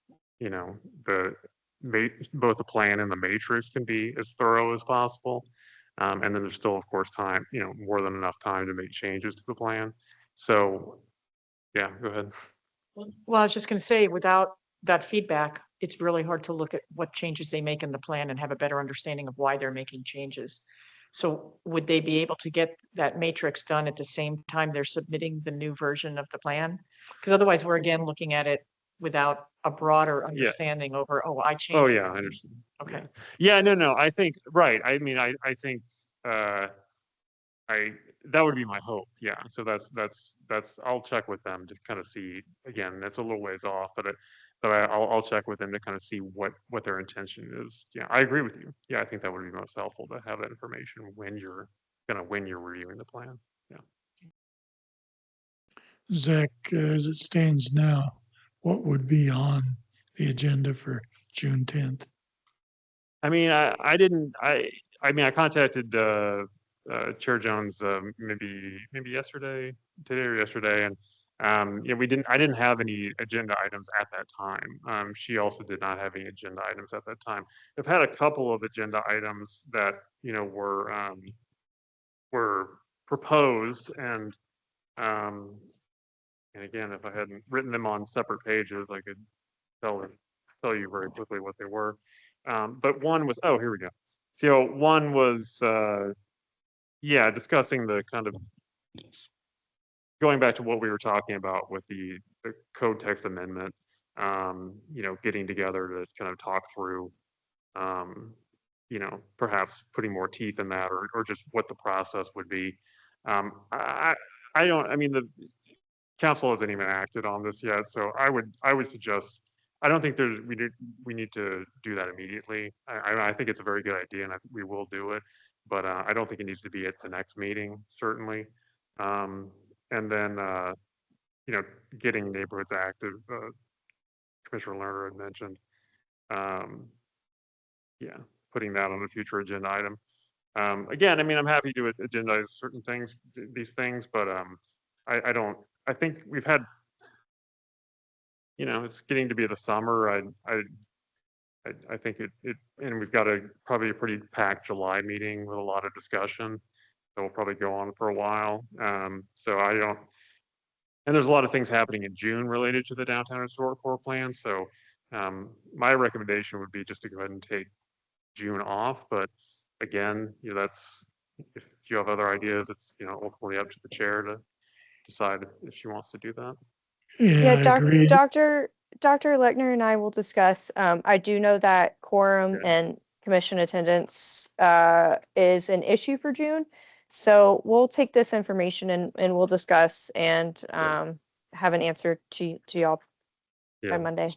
both the plan and the matrix can be as thorough as possible. And then there's still, of course, time, more than enough time to make changes to the plan. So, yeah, go ahead. Well, I was just going to say, without that feedback, it's really hard to look at what changes they make in the plan and have a better understanding of why they're making changes. So would they be able to get that matrix done at the same time they're submitting the new version of the plan? Because otherwise, we're again looking at it without a broader understanding over, I changed. Oh, yeah, I understand. Okay. Yeah, no, I think, right. I mean, I think, that would be my hope. Yeah. So I'll check with them to kind of see, again, that's a little ways off, but I'll check with them to kind of see what their intention is. Yeah, I agree with you. Yeah, I think that would be most helpful to have that information when you're reviewing the plan. Yeah. Zach, as it stands now, what would be on the agenda for June 10th? I mean, I contacted Chair Jones maybe today or yesterday, and I didn't have any agenda items at that time. She also did not have any agenda items at that time. I've had a couple of agenda items that were proposed, and again, if I hadn't written them on separate pages, I could tell you very quickly what they were. But one was, here we go. So one was, yeah, discussing the kind of, going back to what we were talking about with the code text amendment, getting together to kind of talk through, perhaps putting more teeth in that, or just what the process would be. I don't, I mean, the council hasn't even acted on this yet, so I would suggest, I don't think we need to do that immediately. I think it's a very good idea, and I think we will do it, but I don't think it needs to be at the next meeting, certainly. And then, getting neighborhoods active, Commissioner Lerner had mentioned. Um, yeah, putting that on a future agenda item. Again, I mean, I'm happy to agendize certain things, these things, but I don't, I think we've had, it's getting to be the summer. I think and we've got probably a pretty packed July meeting with a lot of discussion that will probably go on for a while. So I don't, and there's a lot of things happening in June related to the downtown historic core plan. So my recommendation would be just to go ahead and take June off. But again, that's, if you have other ideas, it's, ultimately up to the chair to decide if she wants to do that. Yeah, I agree. Dr. Lechner and I will discuss. I do know that quorum Okay. and commission attendance is an issue for June. So we'll take this information and we'll discuss and have an answer to y'all by Yeah. Monday.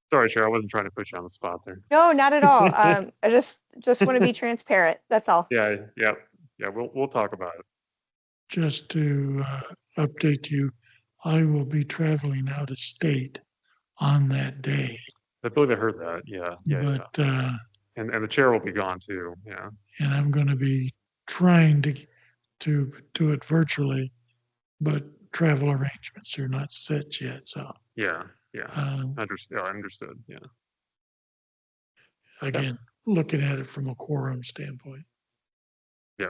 Sorry, Chair, I wasn't trying to put you on the spot there. No, not at all. I just want to be transparent. That's all. Yeah, we'll talk about it. Just to update you, I will be traveling out of state on that day. I believe I heard that. Yeah. But And the chair will be gone too. Yeah. and I'm going to be trying to do it virtually, but travel arrangements are not set yet. So Yeah. um, Understood. Yeah. again, looking at it from a quorum standpoint. Yeah.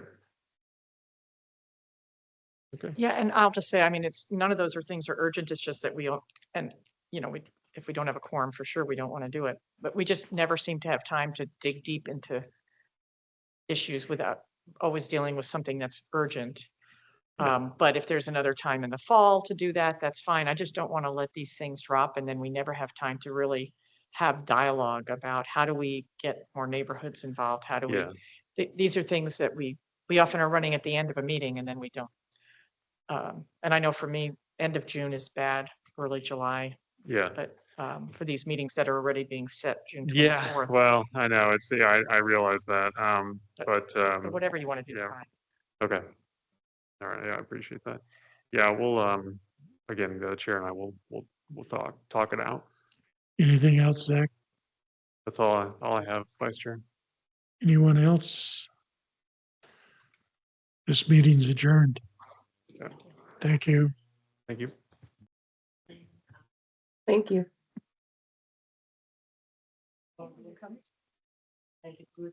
Okay. Yeah, and I'll just say, I mean, it's, none of those things are urgent. It's just that if we don't have a quorum, for sure, we don't want to do it. But we just never seem to have time to dig deep into issues without always dealing with something that's urgent. Yeah. But if there's another time in the fall to do that, that's fine. I just don't want to let these things drop and then we never have time to really have dialogue about how do we get more neighborhoods involved? How do we, Yeah. these are things that we often are running at the end of a meeting and then we don't. And I know for me, end of June is bad, early July, Yeah. but for these meetings that are already being set, June 24th. Yeah. Well, I know it's, I realize that. But Or whatever you want to do. yeah. fine. Okay. All right. Yeah, I appreciate that. Yeah, we'll again, the chair and I will we'll talk it out. Anything else, Zach? That's all I have, Vice Chair. Anyone else? This meeting's adjourned. Yeah. Thank you. Thank you. Thank you. Thank you.